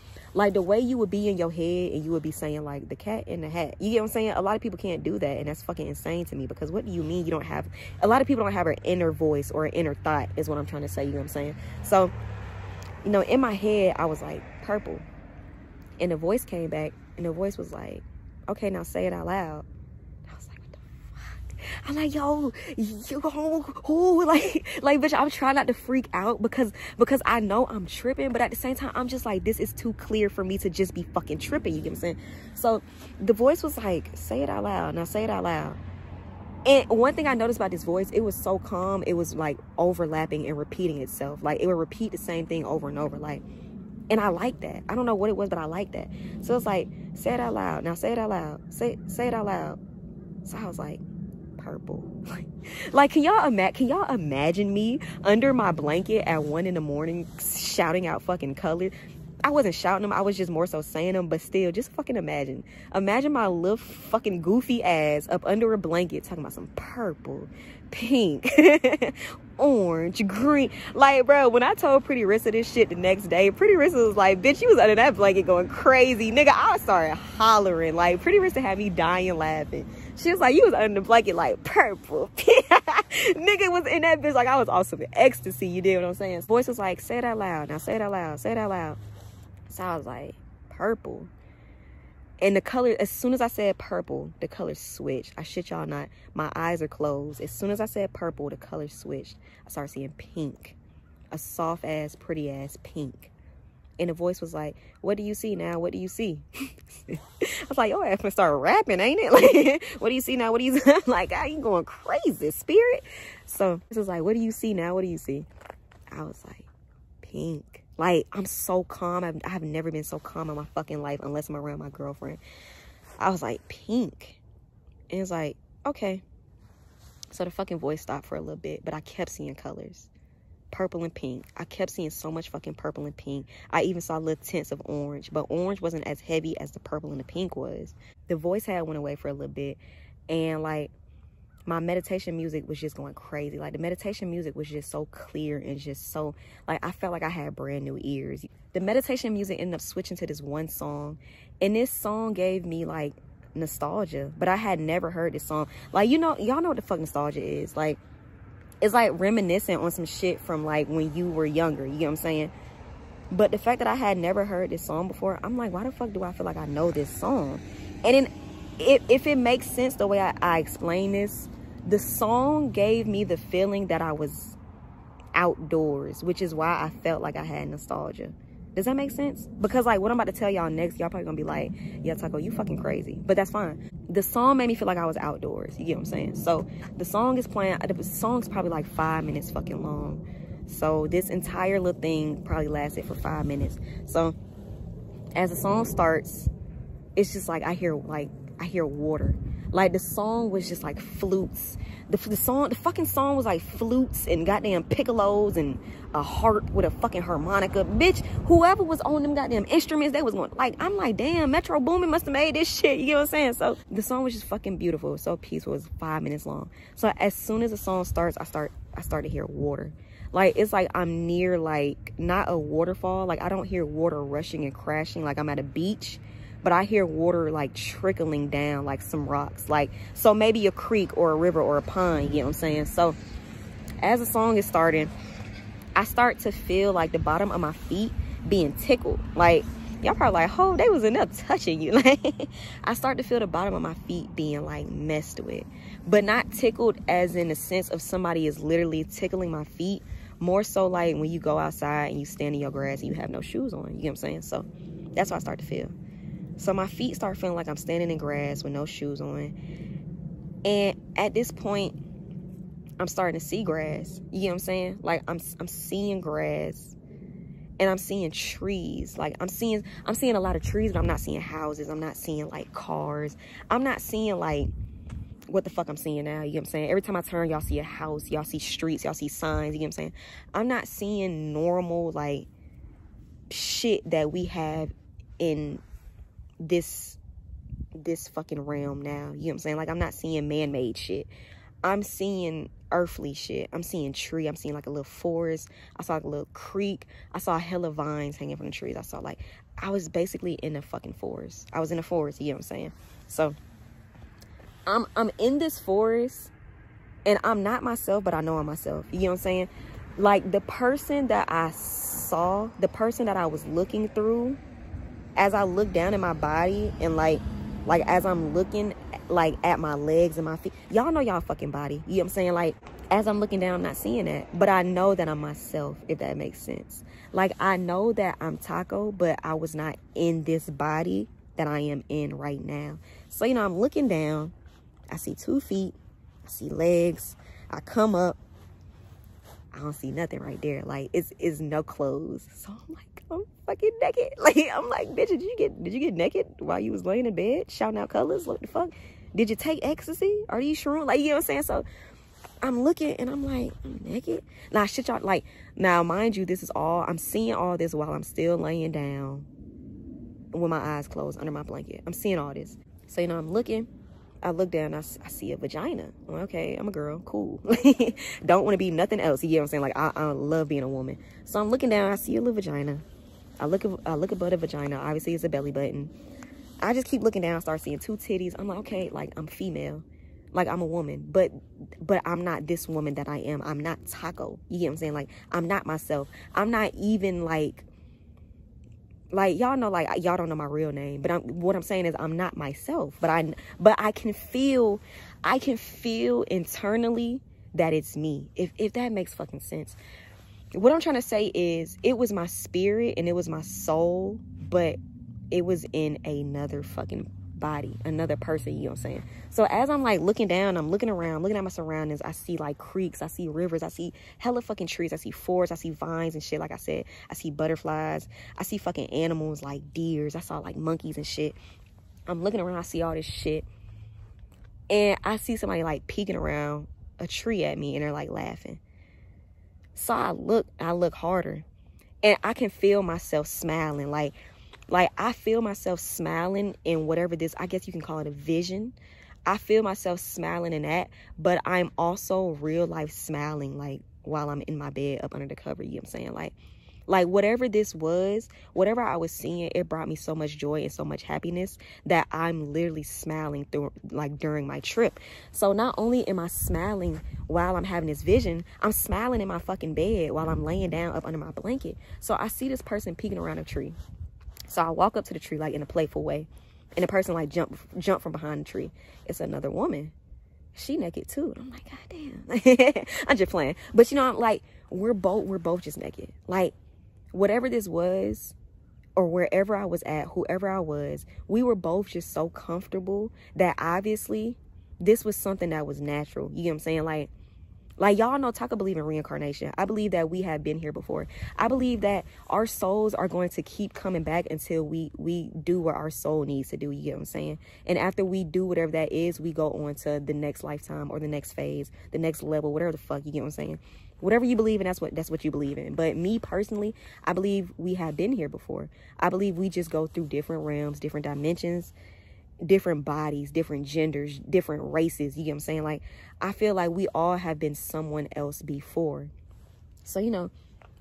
the way you would be in your head and you would be saying, like, the cat in the hat. You get what I'm saying? A lot of people can't do that, and that's fucking insane to me, because what do you mean you don't have, a lot of people don't have an inner voice or an inner thought is what I'm trying to say. You know what I'm saying? So, you know, in my head, I was like, purple. And the voice came back, and the voice was like, okay, now say it out loud. I was like, what the fuck? I'm like, yo, like, bitch, I'm trying not to freak out because I know I'm tripping, but at the same time, I'm just like, this is too clear for me to just be fucking tripping. You get what I'm saying? So the voice was like, say it out loud. Now say it out loud. And one thing I noticed about this voice, it was so calm. It was like overlapping and repeating itself. Like, it would repeat the same thing over and over. Like, and I like that. I don't know what it was, but I like that. So it's like, say it out loud. Now say it out loud. Say it out loud. So I was like, purple. Like, can y'all imagine me under my blanket at 1 a.m. shouting out fucking colors? I wasn't shouting them. I was just more so saying them, but still, just fucking imagine. Imagine my little fucking goofy ass up under a blanket talking about some purple, pink, orange, green. Like, bro, when I told Pretty Rissa this shit the next day, Pretty Rissa was like, bitch, you was under that blanket going crazy. Nigga, I started hollering. Like, Pretty Rissa had me dying laughing. She was like, you was under the blanket like purple. Nigga was in that bitch like I was awesome in ecstasy. You did what I'm saying? Voice was like, say it out loud. Now say it out loud. Say it out loud. So I was like, purple. And the color, as soon as I said purple, the color switched. I shit y'all not. My eyes are closed. As soon as I said purple, the color switched. I started seeing pink. A soft ass, pretty ass pink. And the voice was like, what do you see now? What do you see? I was like, yo, I have to start rapping, ain't it? Like, what do you see now? What do you see? I'm like, God, you going crazy, spirit. So this was like, what do you see now? What do you see? I was like, pink. Like, I'm so calm. I have never been so calm in my fucking life unless I'm around my girlfriend. I was like, pink. And it's like, okay. So the fucking voice stopped for a little bit, but I kept seeing colors. Purple and pink. I kept seeing so much fucking purple and pink. I even saw little tints of orange, but orange wasn't as heavy as the purple and the pink was. The voice had went away for a little bit, and like my meditation music was just going crazy. Like, the meditation music was just so clear and just so, like, I felt like I had brand new ears. The meditation music ended up switching to this one song, and this song gave me like nostalgia, but I had never heard this song. Like, you know, y'all know what the fuck nostalgia is. Like, it's like reminiscent on some shit from like when you were younger. You get what I'm saying? But the fact that I had never heard this song before, I'm like, why the fuck do I feel like I know this song? And then if it makes sense the way I explain this, the song gave me the feeling that I was outdoors, which is why I felt like I had nostalgia. Does that make sense? Because like what I'm about to tell y'all next, y'all probably gonna be like, yeah, Taco, you fucking crazy. But that's fine. The song made me feel like I was outdoors. You get what I'm saying? So the song is playing, the song's probably like 5 minutes fucking long. So this entire little thing probably lasted for 5 minutes. So as the song starts, it's just like I hear water. Like, the song was just like flutes. The fucking song was like flutes and goddamn piccolos and a harp with a fucking harmonica. Bitch, whoever was on them goddamn instruments, they was going, like, I'm like, damn, Metro Boomin must have made this shit. You get what I'm saying? So the song was just fucking beautiful. It was so peaceful. It was 5 minutes long. So as soon as the song starts, I start to hear water. Like, it's like I'm near, like, not a waterfall. Like, I don't hear water rushing and crashing like I'm at a beach. But I hear water like trickling down like some rocks. Like, so maybe a creek or a river or a pond, you know what I'm saying? So as the song is starting, I start to feel like the bottom of my feet being tickled. Like, y'all probably like, oh, they was in there touching you. Like, I start to feel the bottom of my feet being like messed with. But not tickled as in the sense of somebody is literally tickling my feet. More so like when you go outside and you stand in your grass and you have no shoes on. You get what I'm saying? So that's what I start to feel. So my feet start feeling like I'm standing in grass with no shoes on. And at this point, I'm starting to see grass. You get what I'm saying? Like, I'm seeing grass, and I'm seeing trees. Like, I'm seeing a lot of trees, but I'm not seeing houses. I'm not seeing, like, cars. I'm not seeing, like, what the fuck I'm seeing now. You get what I'm saying? Every time I turn, y'all see a house. Y'all see streets. Y'all see signs. You get what I'm saying? I'm not seeing normal, like, shit that we have in this fucking realm now. You know what I'm saying? Like, I'm not seeing man-made shit. I'm seeing earthly shit. I'm seeing tree. I'm seeing like a little forest. I saw like a little creek. I saw hella vines hanging from the trees. I was basically in a fucking forest. I was in a forest. You know what I'm saying? So I'm in this forest, and I'm not myself, but I know I'm myself. You know what I'm saying? Like, the person that I saw, the person that I was looking through, as I look down at my body, and like as I'm looking like at my legs and my feet, y'all know y'all fucking body. You know what I'm saying? Like, as I'm looking down, I'm not seeing that, but I know that I'm myself, if that makes sense. Like, I know that I'm Taco, but I was not in this body that I am in right now. So, you know, I'm looking down. I see 2 feet. I see legs. I come up. I don't see nothing right there. Like, it's no clothes. So I'm like, I'm fucking naked. Like, I'm like, bitch, did you get naked while you was laying in bed shouting out colors? What the fuck? Did you take ecstasy? Are you shrooms? Like, you know what I'm saying? So I'm looking, and I'm like, I'm naked. Now, shit, y'all, like, now, mind you, I'm seeing all this while I'm still laying down with my eyes closed under my blanket. I'm seeing all this. So, you know, I'm looking. I look down, I see a vagina. I'm like, okay, I'm a girl, cool. Don't want to be nothing else. You get what I'm saying? Like, I love being a woman. So I'm looking down, I see a little vagina. I look above the vagina. Obviously, it's a belly button. I just keep looking down, start seeing 2 titties. I'm like, okay, like, I'm female. Like, I'm a woman. But I'm not this woman that I am. I'm not Taco. You get what I'm saying? Like, I'm not myself. I'm not even, like, y'all know, like, y'all don't know my real name, but what I'm saying is I'm not myself, but I can feel internally that it's me, if that makes fucking sense. What I'm trying to say is, it was my spirit and it was my soul, but it was in another fucking body, another person. You know what I'm saying? So as I'm like looking down, I'm looking around, looking at my surroundings, I see like creeks, I see rivers, I see hella fucking trees, I see forests, I see vines and shit. Like I said, I see butterflies, I see fucking animals like deers, I saw like monkeys and shit. I'm looking around, I see all this shit, and I see somebody like peeking around a tree at me, and they're like laughing. So I look harder, and I can feel myself smiling. Like I feel myself smiling in whatever this, I guess you can call it a vision. I feel myself smiling in that, but I'm also real life smiling, like, while I'm in my bed up under the cover. You know what I'm saying? Like whatever this was, whatever I was seeing, it brought me so much joy and so much happiness that I'm literally smiling through, like, during my trip. So not only am I smiling while I'm having this vision, I'm smiling in my fucking bed while I'm laying down up under my blanket. So I see this person peeking around a tree. So I walk up to the tree, like, in a playful way, and the person like jump from behind the tree. It's another woman. She naked too. And I'm like, God damn. I'm just playing. But you know, I'm like, we're both just naked. Like, whatever this was, or wherever I was at, whoever I was, we were both just so comfortable that obviously this was something that was natural. You get what I'm saying? Like y'all know, Taka believe in reincarnation. I believe that we have been here before. I believe that our souls are going to keep coming back until we do what our soul needs to do. You get what I'm saying? And after we do whatever that is, we go on to the next lifetime or the next phase, the next level, whatever the fuck. You get what I'm saying? Whatever you believe in, that's what you believe in. But me personally, I believe we have been here before. I believe we just go through different realms, different dimensions, different bodies, different genders, different races. You get what I'm saying? Like, I feel like we all have been someone else before. So, you know,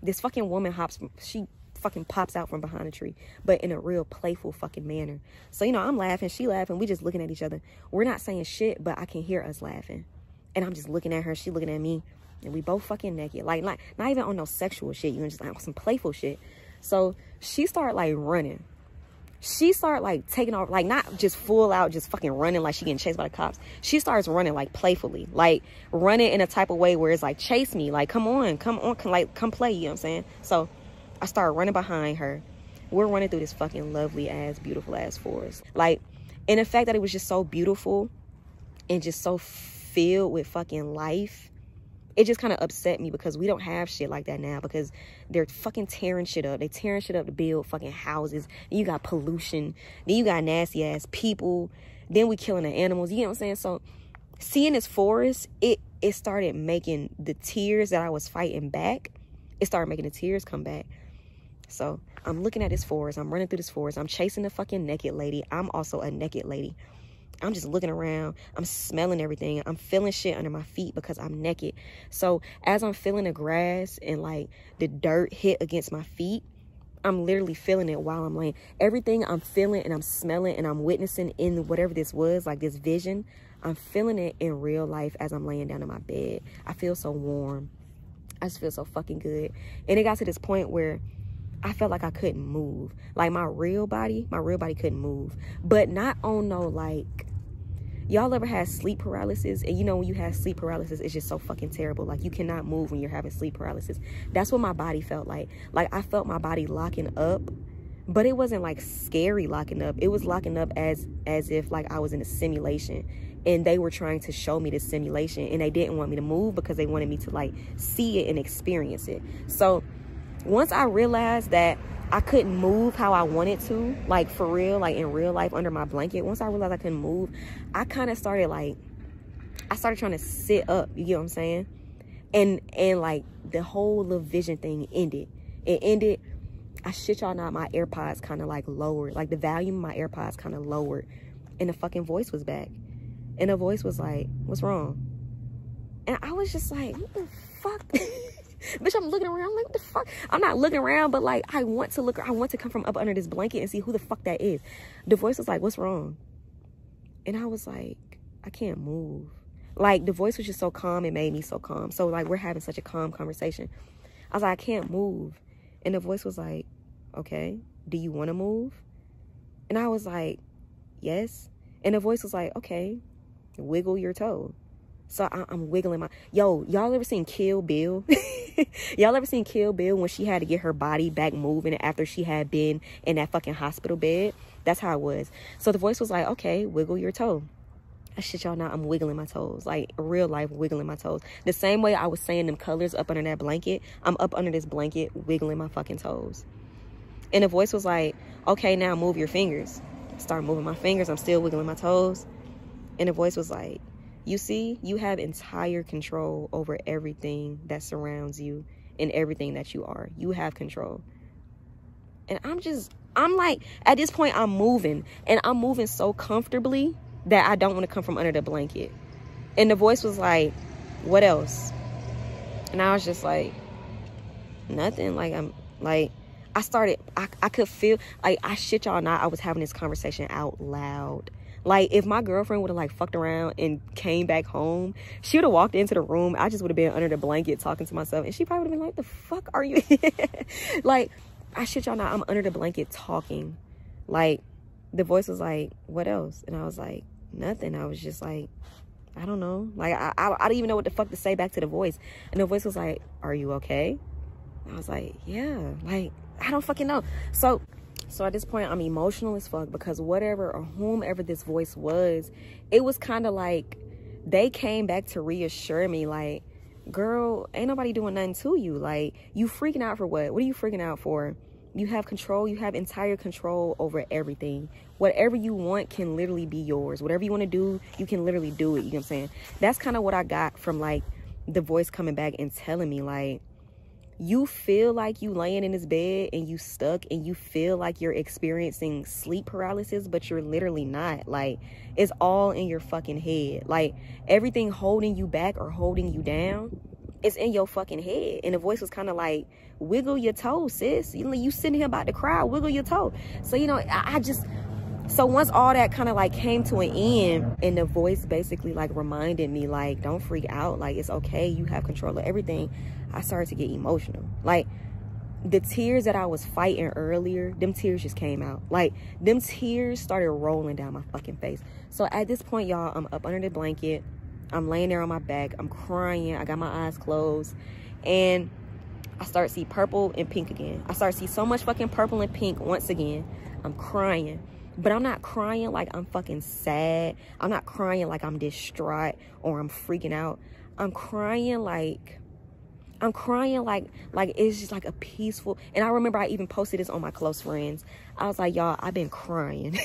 this fucking woman she fucking pops out from behind a tree, but in a real playful fucking manner. So, you know, I'm laughing, she laughing, we just looking at each other. We're not saying shit, but I can hear us laughing. And I'm just looking at her, she looking at me, and we both fucking naked. Like not even on no sexual shit, you know, just like on some playful shit. So she started like running. She started like taking off, like not just full out, just fucking running like she getting chased by the cops. She starts running like playfully, like running in a type of way where it's like, chase me, like come on, come play, you know what I'm saying? So I started running behind her. We're running through this fucking lovely ass, beautiful ass forest. Like, and the fact that it was just so beautiful and just so filled with fucking life, it just kind of upset me because we don't have shit like that now, because they're fucking tearing shit up. They tearing shit up to build fucking houses. Then you got pollution. Then you got nasty ass people. Then we killing the animals. You know what I'm saying? So seeing this forest, it started making the tears that I was fighting back. It started making the tears come back. So I'm looking at this forest. I'm running through this forest. I'm chasing the fucking naked lady. I'm also a naked lady. I'm just looking around. I'm smelling everything. I'm feeling shit under my feet because I'm naked. So as I'm feeling the grass and like the dirt hit against my feet, I'm literally feeling it while I'm laying. Everything I'm feeling and I'm smelling and I'm witnessing in whatever this was, like this vision, I'm feeling it in real life as I'm laying down in my bed. I feel so warm. I just feel so fucking good. And it got to this point where I felt like I couldn't move. Like my real body couldn't move. But not on no like, y'all ever had sleep paralysis? And you know when you have sleep paralysis, it's just so fucking terrible. Like you cannot move when you're having sleep paralysis. That's what my body felt like. Like I felt my body locking up, but it wasn't like scary locking up. It was locking up as if like I was in a simulation and they were trying to show me this simulation and they didn't want me to move because they wanted me to like see it and experience it. So once I realized that I couldn't move how I wanted to, like for real, like in real life under my blanket, once I realized I couldn't move, I kind of started like, I started trying to sit up, you get what I'm saying? And like the whole little vision thing ended. It ended, I shit y'all not, my AirPods kind of like lowered, like the volume of my AirPods kind of lowered and the fucking voice was back. And the voice was like, what's wrong? And I was just like, what the fuck? Bitch, I'm looking around, I'm like, what the fuck? I'm not looking around, but like, I want to come from up under this blanket and see who the fuck that is. The voice was like, what's wrong? And I was like, I can't move. Like, the voice was just so calm, it made me so calm. So like, we're having such a calm conversation. I was like, I can't move. And the voice was like, okay, do you want to move? And I was like, yes. And the voice was like, okay, wiggle your toe. So I'm wiggling my, y'all ever seen Kill Bill? Y'all ever seen Kill Bill when she had to get her body back moving after she had been in that fucking hospital bed? That's how it was. So the voice was like, okay, wiggle your toe. I shit y'all not, I'm wiggling my toes. Like real life wiggling my toes. The same way I was saying them colors up under that blanket, I'm up under this blanket wiggling my fucking toes. And the voice was like, okay, now move your fingers. Start moving my fingers, I'm still wiggling my toes. And the voice was like, you see, you have entire control over everything that surrounds you and everything that you are. You have control. And I'm like, at this point, I'm moving. And I'm moving so comfortably that I don't want to come from under the blanket. And the voice was like, what else? And I was just like, nothing. Like, I'm like, I could feel, like, I shit y'all not, I was having this conversation out loud. Like, if my girlfriend would have, like, fucked around and came back home, she would have walked into the room. I just would have been under the blanket talking to myself. And she probably would have been like, the fuck are you? Like, I shit y'all not, I'm under the blanket talking. Like, the voice was like, what else? And I was like, nothing. I was just like, I don't know. Like, I don't even know what the fuck to say back to the voice. And the voice was like, are you okay? I was like, yeah. Like, I don't fucking know. So at this point, I'm emotional as fuck because whatever or whomever this voice was, it was kind of like they came back to reassure me like, girl, ain't nobody doing nothing to you. Like, you freaking out for what? What are you freaking out for? You have control. You have entire control over everything. Whatever you want can literally be yours. Whatever you want to do, you can literally do it. You know what I'm saying? That's kind of what I got from like the voice coming back and telling me like, you feel like you laying in this bed and you stuck and you feel like you're experiencing sleep paralysis, but you're literally not. Like, it's all in your fucking head. Like, everything holding you back or holding you down, it's in your fucking head. And the voice was kind of like, wiggle your toe, sis. You sitting here about to cry, wiggle your toe. So, you know, so once all that kind of like came to an end and the voice basically like reminded me like, don't freak out, like it's okay, you have control of everything, I started to get emotional. Like the tears that I was fighting earlier, them tears just came out. Like them tears started rolling down my fucking face. So at this point, y'all, I'm up under the blanket, I'm laying there on my back, I'm crying, I got my eyes closed, and I start to see purple and pink again. I start to see so much fucking purple and pink once again. I'm crying. But I'm not crying like I'm fucking sad. I'm not crying like I'm distraught or I'm freaking out. I'm crying like it's just like a peaceful. And I remember I even posted this on my close friends. I was like, y'all, I've been crying.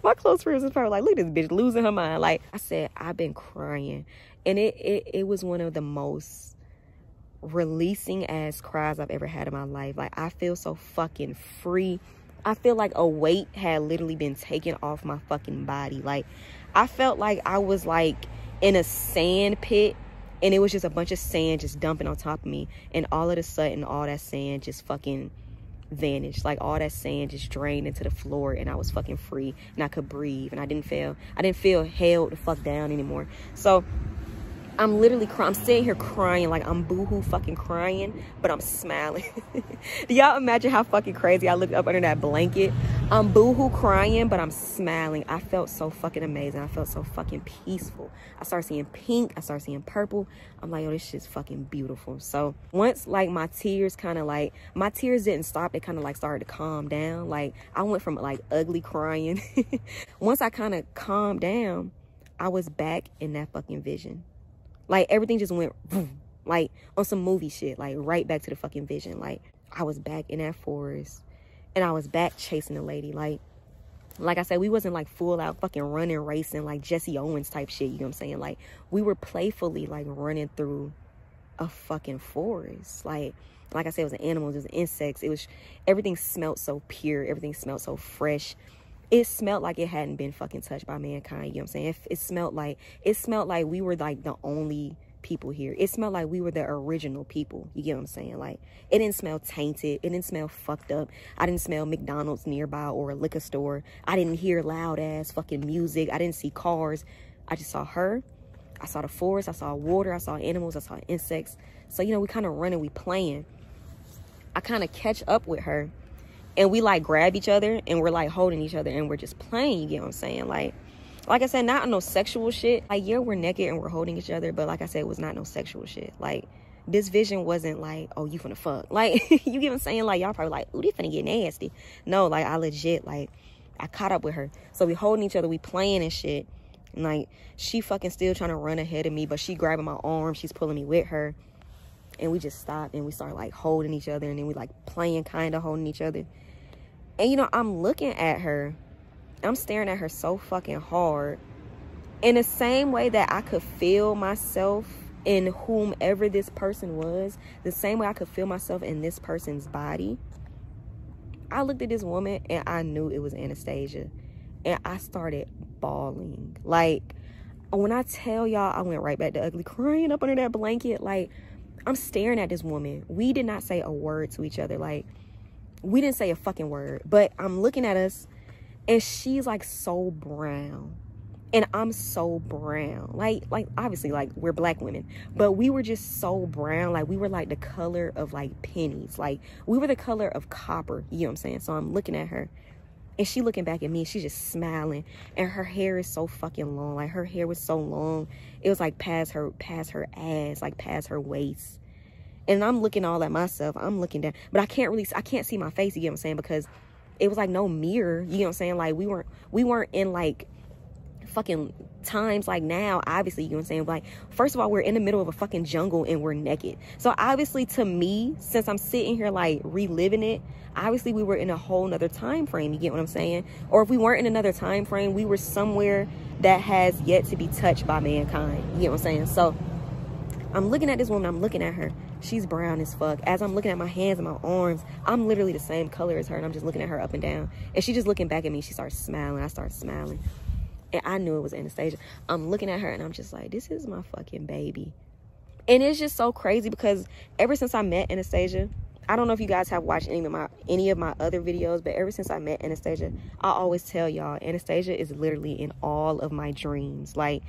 My close friends was probably like, look at this bitch losing her mind. Like I said, I've been crying. And it was one of the most releasing ass cries I've ever had in my life. Like I feel so fucking free. I feel like a weight had literally been taken off my fucking body. Like I felt like I was like in a sand pit, and it was just a bunch of sand just dumping on top of me, and all of a sudden all that sand just fucking vanished. Like all that sand just drained into the floor, and I was fucking free, and I could breathe, and I didn't feel held the fuck down anymore. So I'm literally crying. I'm sitting here crying like I'm boohoo fucking crying, but I'm smiling. Do y'all imagine how fucking crazy I looked up under that blanket? I'm boohoo crying, but I'm smiling. I felt so fucking amazing. I felt so fucking peaceful. I started seeing pink. I started seeing purple. I'm like, oh, this shit's fucking beautiful. So once like my tears didn't stop. They kind of like started to calm down. Like I went from like ugly crying. Once I kind of calmed down, I was back in that fucking vision. Like, everything just went, boom, like, on some movie shit. Like, right back to the fucking vision. Like, I was back in that forest. And I was back chasing the lady. Like I said, we wasn't, like, full out fucking running, racing, like, Jesse Owens type shit. You know what I'm saying? Like, we were playfully, like, running through a fucking forest. Like I said, it was animals, it was insects. It was, everything smelled so pure. Everything smelled so fresh. It smelled like it hadn't been fucking touched by mankind. You know what I'm saying? It smelled like we were like the only people here. It smelled like we were the original people. You get what I'm saying? Like it didn't smell tainted. It didn't smell fucked up. I didn't smell McDonald's nearby or a liquor store. I didn't hear loud ass fucking music. I didn't see cars. I just saw her. I saw the forest. I saw water. I saw animals. I saw insects. So, you know, we kind of running, we playing. I kind of catch up with her. And we like grab each other and we're like holding each other and we're just playing, you get what I'm saying? Like I said, not no sexual shit. Like, yeah, we're naked and we're holding each other, but like I said, it was not no sexual shit. Like, this vision wasn't like, oh, you finna fuck. Like, you get what I'm saying? Like, y'all probably like, ooh, they finna get nasty. No, like, I legit, like, I caught up with her. So we holding each other, we playing and shit. And like, she fucking still trying to run ahead of me, but she grabbing my arm, she's pulling me with her. And we just stopped and we started like holding each other, and then we like playing, kind of holding each other. And, you know, I'm looking at her. I'm staring at her so fucking hard. In the same way that I could feel myself in whomever this person was, the same way I could feel myself in this person's body, I looked at this woman and I knew it was Anastasia. And I started bawling. Like, when I tell y'all, I went right back to ugly crying up under that blanket. Like, I'm staring at this woman. We did not say a word to each other. Like, we didn't say a fucking word, but I'm looking at us and she's like so brown and I'm so brown. Like obviously, like, we're black women, but we were just so brown. Like, we were like the color of like pennies. Like, we were the color of copper. You know what I'm saying? So I'm looking at her and she looking back at me. She's just smiling, and her hair is so fucking long. Like, her hair was so long. It was like past her ass, like past her waist. And I'm looking all at myself. I'm looking down. But I can't see my face, you get what I'm saying? Because it was like no mirror, you know what I'm saying? Like, we weren't in like fucking times like now, obviously, you know what I'm saying? Like, first of all, we're in the middle of a fucking jungle and we're naked. So obviously, to me, since I'm sitting here like reliving it, obviously we were in a whole nother time frame, you get what I'm saying? Or if we weren't in another time frame, we were somewhere that has yet to be touched by mankind, you get what I'm saying? So I'm looking at this woman, I'm looking at her. She's brown as fuck. As I'm looking at my hands and my arms, I'm literally the same color as her, and I'm just looking at her up and down. And she's just looking back at me. She starts smiling. I start smiling. And I knew it was Anastasia. I'm looking at her, and I'm just like, this is my fucking baby. And it's just so crazy because ever since I met Anastasia, I don't know if you guys have watched any of my other videos, but ever since I met Anastasia, I always tell y'all, Anastasia is literally in all of my dreams. Like,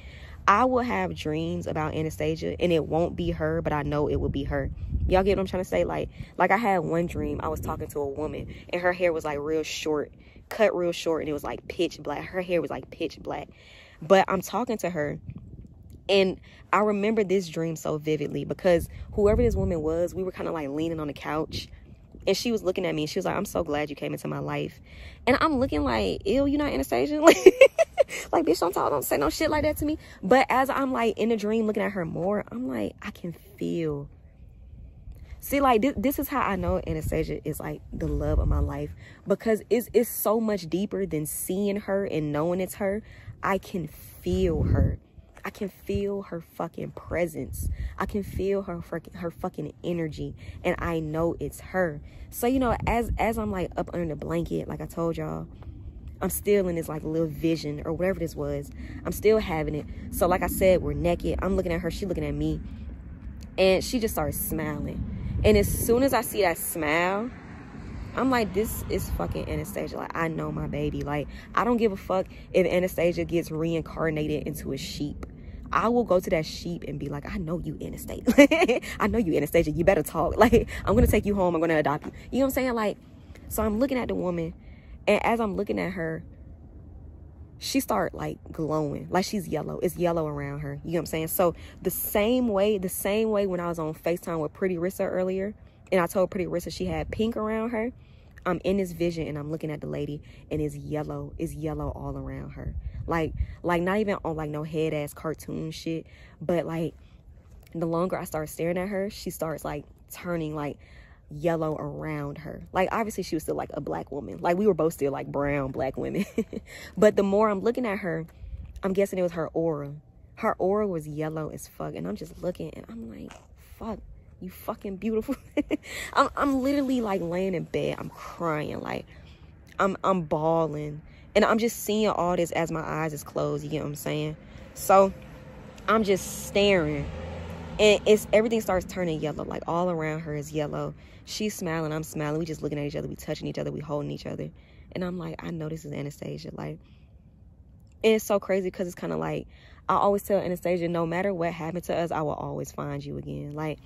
I will have dreams about Anastasia and it won't be her, but I know it will be her. Y'all get what I'm trying to say? Like I had one dream. I was talking to a woman and her hair was like real short, cut real short, and it was like pitch black. Her hair was like pitch black. But I'm talking to her and I remember this dream so vividly because whoever this woman was, we were kind of like leaning on the couch and she was looking at me and she was like, I'm so glad you came into my life. And I'm looking like, ew, you not Anastasia? Like, bitch, don't say no shit like that to me. But as I'm like in the dream looking at her more, I'm like, I can feel. See, like, this is how I know Anastasia is like the love of my life, because it's so much deeper than seeing her and knowing it's her. I can feel her. I can feel her fucking presence. I can feel her fucking energy, and I know it's her. So, you know, as I'm like up under the blanket, like I told y'all, I'm still in this like little vision or whatever this was. I'm still having it. So like I said, we're naked. I'm looking at her. She looking at me, and she just starts smiling. And as soon as I see that smile, I'm like, this is fucking Anastasia. Like, I know my baby. Like, I don't give a fuck if Anastasia gets reincarnated into a sheep. I will go to that sheep and be like, I know you, Anastasia. I know you, Anastasia. You better talk. Like, I'm going to take you home. I'm going to adopt you. You know what I'm saying? Like, so I'm looking at the woman, and as I'm looking at her, she start like glowing, like she's yellow. It's yellow around her. You know what I'm saying? So the same way when I was on FaceTime with Pretty Rissa earlier, and I told Pretty Rissa she had pink around her, I'm in this vision and I'm looking at the lady, and it's yellow all around her. Like not even on like no head ass cartoon shit, but like the longer I start staring at her, she starts like turning like yellow around her. Like, obviously she was still like a black woman. Like, we were both still like brown black women. But the more I'm looking at her, I'm guessing it was her aura. Her aura was yellow as fuck, and I'm just looking and I'm like, fuck, you fucking beautiful. I'm literally like laying in bed, I'm crying, like I'm bawling, and I'm just seeing all this as my eyes is closed. You get what I'm saying? So I'm just staring, and everything starts turning yellow. Like, all around her is yellow. She's smiling, I'm smiling. We just looking at each other. We touching each other. We holding each other. And I'm like, I know this is Anastasia. Like, and it's so crazy because it's kind of like, I always tell Anastasia, no matter what happened to us, I will always find you again. Like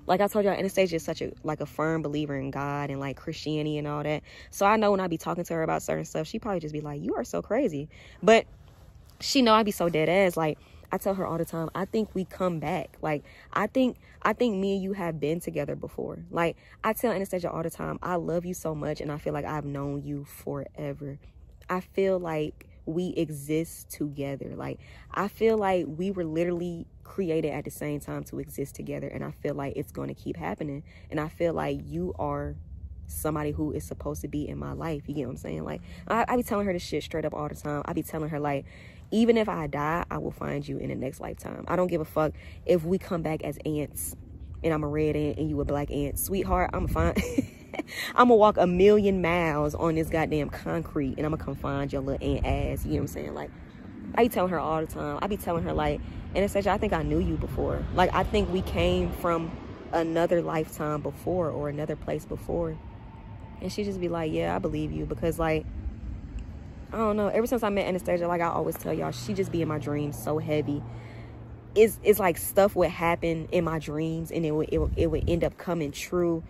I told y'all, Anastasia is such a firm believer in God and like Christianity and all that. So I know when I be talking to her about certain stuff, she probably just be like, you are so crazy. But she know I be so dead ass. Like, I tell her all the time, I think we come back. Like, I think me and you have been together before. Like, I tell Anastasia all the time, I love you so much, and I feel like I've known you forever. I feel like we exist together. Like, I feel like we were literally created at the same time to exist together, and I feel like it's going to keep happening. And I feel like you are somebody who is supposed to be in my life. You get what I'm saying? Like, I be telling her this shit straight up all the time. I be telling her, like, even if I die, I will find you in the next lifetime. I don't give a fuck if we come back as ants, and I'm a red ant and you a black ant. Sweetheart, I'm fine. I'm gonna walk 1,000,000 miles on this goddamn concrete, and I'm gonna come find your little ant ass. You know what I'm saying? Like, I be telling her all the time. I be telling her, like, Anastasia, I think I knew you before. Like, I think we came from another lifetime before, or another place before. And she just be like, yeah, I believe you. Because, like, I don't know, ever since I met Anastasia, like I always tell y'all, she just be in my dreams so heavy. It's like stuff would happen in my dreams, and it would end up coming true.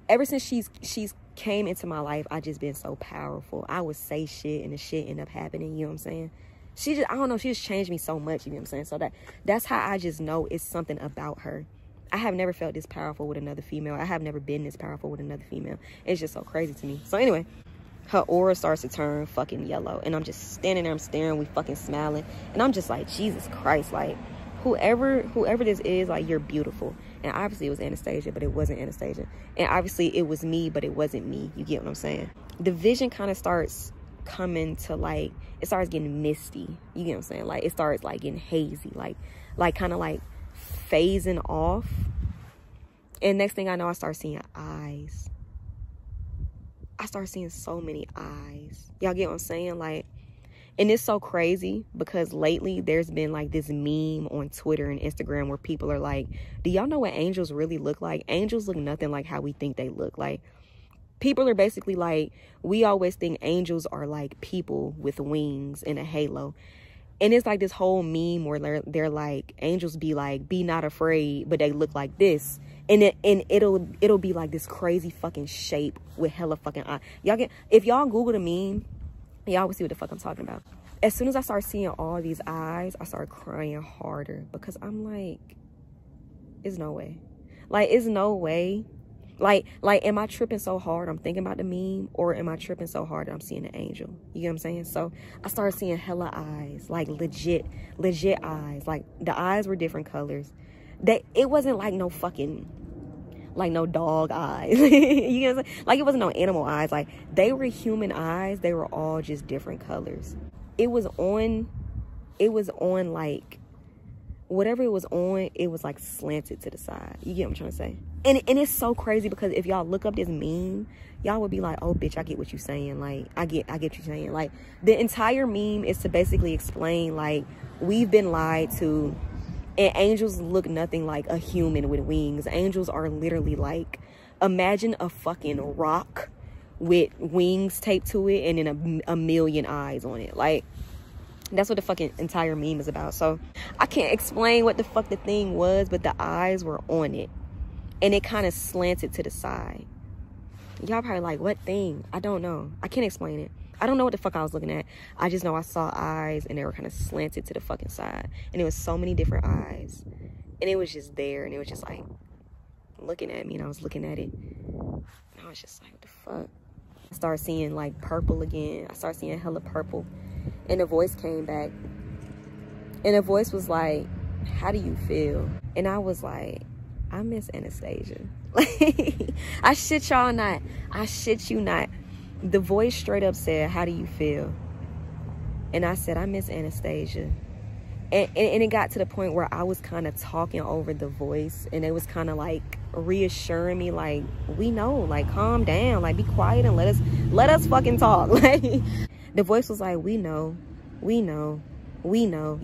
Ever since she's came into my life, I just been so powerful. I would say shit, and the shit end up happening. You know what I'm saying? She just, I don't know, she just changed me so much. You know what I'm saying? So that's how I just know it's something about her. I have never felt this powerful with another female. I have never been this powerful with another female. It's just so crazy to me. So anyway, her aura starts to turn fucking yellow, and I'm just standing there, I'm staring, we fucking smiling, and I'm just like, Jesus Christ, like, whoever this is, like, you're beautiful. And obviously it was Anastasia, but it wasn't Anastasia. And obviously it was me, but it wasn't me. You get what I'm saying? The vision kind of starts coming to, like, it starts getting misty. You get what I'm saying? Like, it starts like getting hazy, like kind of like phasing off. And next thing I know, I start seeing eyes. I start seeing so many eyes. Y'all get what I'm saying? Like, and it's so crazy because lately there's been like this meme on Twitter and Instagram where people are like, do y'all know what angels really look like? Angels look nothing like how we think they look. Like, people are basically like, we always think angels are like people with wings and a halo. And it's like this whole meme where they're like, angels be like, be not afraid, but they look like this. And it'll be like this crazy fucking shape with hella fucking eye. If y'all Google the meme, y'all will see what the fuck I'm talking about. As soon as I start seeing all these eyes, I start crying harder because I'm like, it's no way. Like, it's no way Like, am I tripping so hard I'm thinking about the meme, or am I tripping so hard that I'm seeing an angel? You get what I'm saying? So I started seeing hella eyes, like legit eyes. Like the eyes were different colors. It wasn't like no fucking, like no dog eyes. You get what I'm saying? Like it wasn't no animal eyes. Like they were human eyes. They were all just different colors. It was on like, whatever it was on, it was like slanted to the side. You get what I'm trying to say? And it's so crazy because if y'all look up this meme, y'all would be like, oh bitch, I get what you're saying. Like I get what you're saying. Like the entire meme is to basically explain like we've been lied to, and angels look nothing like a human with wings. Angels are literally like, imagine a fucking rock with wings taped to it and then a million eyes on it. Like that's what the fucking entire meme is about. So I can't explain what the fuck the thing was, but the eyes were on it and it kind of slanted to the side. Y'all probably like, what thing? I don't know. I can't explain it. I don't know what the fuck I was looking at. I just know I saw eyes and they were kind of slanted to the fucking side, and it was so many different eyes, and it was just there, and it was just like looking at me, and I was looking at it, and I was just like, what the fuck? I started seeing like purple again. I started seeing hella purple, and the voice came back, and the voice was like, how do you feel? And I was like, I miss Anastasia. I shit y'all not. I shit you not. The voice straight up said, how do you feel? And I said, I miss Anastasia. And it got to the point where I was kind of talking over the voice, and it was kind of like reassuring me, like, we know, like, calm down, like, be quiet and let us fucking talk. Like the voice was like, we know. You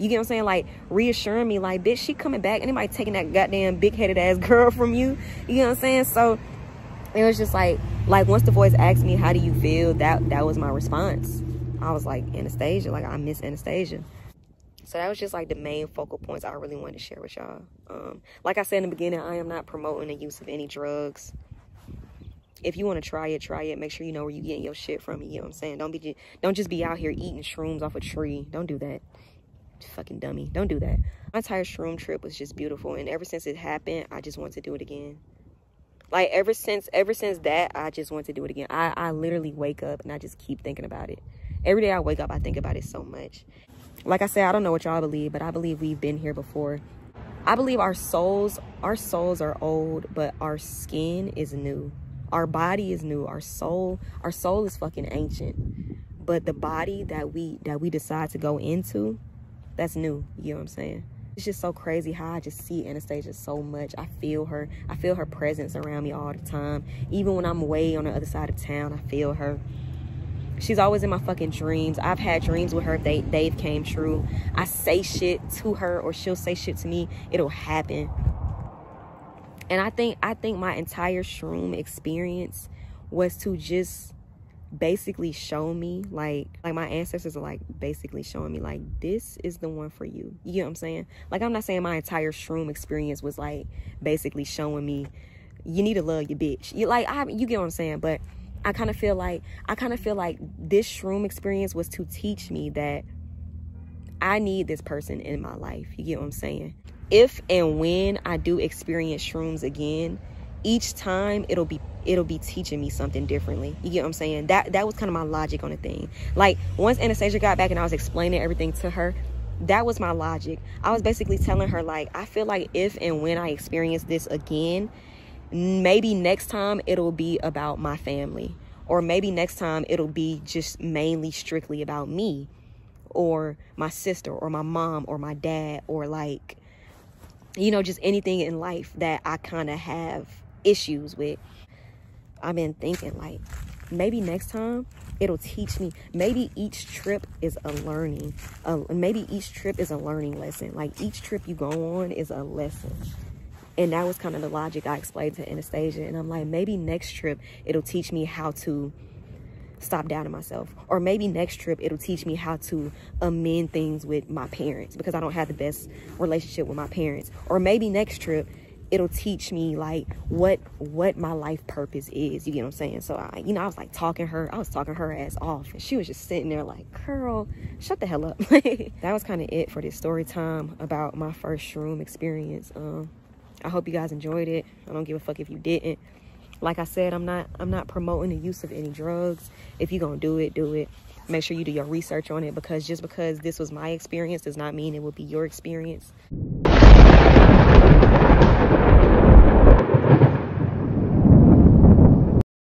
get what I'm saying? Like reassuring me, like, bitch, she coming back. Anybody taking that goddamn big-headed ass girl from you? You get what I'm saying? So it was just like once the voice asked me, how do you feel? That was my response. I was like, Anastasia, like I miss Anastasia. So that was just like the main focal points I really wanted to share with y'all. Like I said in the beginning, I am not promoting the use of any drugs. If you want to try it. Make sure you know where you getting your shit from. You know what I'm saying? Don't just be out here eating shrooms off a tree. Don't do that. Fucking dummy. Don't do that. My entire shroom trip was just beautiful, and ever since it happened, I just want to do it again. Like ever since that, I just want to do it again. I literally wake up and I just keep thinking about it. Every day I wake up, I think about it so much. Like I said, I don't know what y'all believe, but I believe we've been here before. I believe our souls are old, but our skin is new. Our body is new. Our soul is fucking ancient. But the body that we decide to go into, that's new. You know what I'm saying? It's just so crazy how I just see Anastasia so much. I feel her presence around me all the time. Even when I'm way on the other side of town, I feel her. She's always in my fucking dreams. I've had dreams with her. They've came true. I say shit to her, or she'll say shit to me. It'll happen. And I think my entire shroom experience was to just basically show me, like my ancestors are like basically showing me, like, this is the one for you. You get what I'm saying? Like, I'm not saying my entire shroom experience was like basically showing me you need to love your bitch. You get what I'm saying? But I kind of feel like this shroom experience was to teach me that I need this person in my life. You get what I'm saying? If and when I do experience shrooms again, each time it'll be teaching me something differently. You get what I'm saying? That was kind of my logic on the thing. Like, once Anastasia got back and I was explaining everything to her, that was my logic. I was basically telling her, like, I feel like if and when I experience this again, maybe next time it'll be about my family, or maybe next time it'll be just mainly strictly about me, or my sister, or my mom, or my dad, or like, you know, just anything in life that I kind of have issues with. I've been thinking, like, maybe next time it'll teach me. Maybe each trip is a learning. Maybe each trip is a learning lesson. Like, each trip you go on is a lesson. And that was kind of the logic I explained to Anastasia. And I'm like, maybe next trip it'll teach me how to stop doubting myself. Or maybe next trip it'll teach me how to amend things with my parents, because I don't have the best relationship with my parents. Or maybe next trip it'll teach me, like, what my life purpose is. You get what I'm saying? So I was like talking her ass off, and she was just sitting there like, girl, shut the hell up. That was kind of it for this story time about my first shroom experience. I hope you guys enjoyed it. I don't give a fuck if you didn't. Like I said, I'm not promoting the use of any drugs. If you're gonna do it, do it. Make sure you do your research on it, because just because this was my experience does not mean it will be your experience.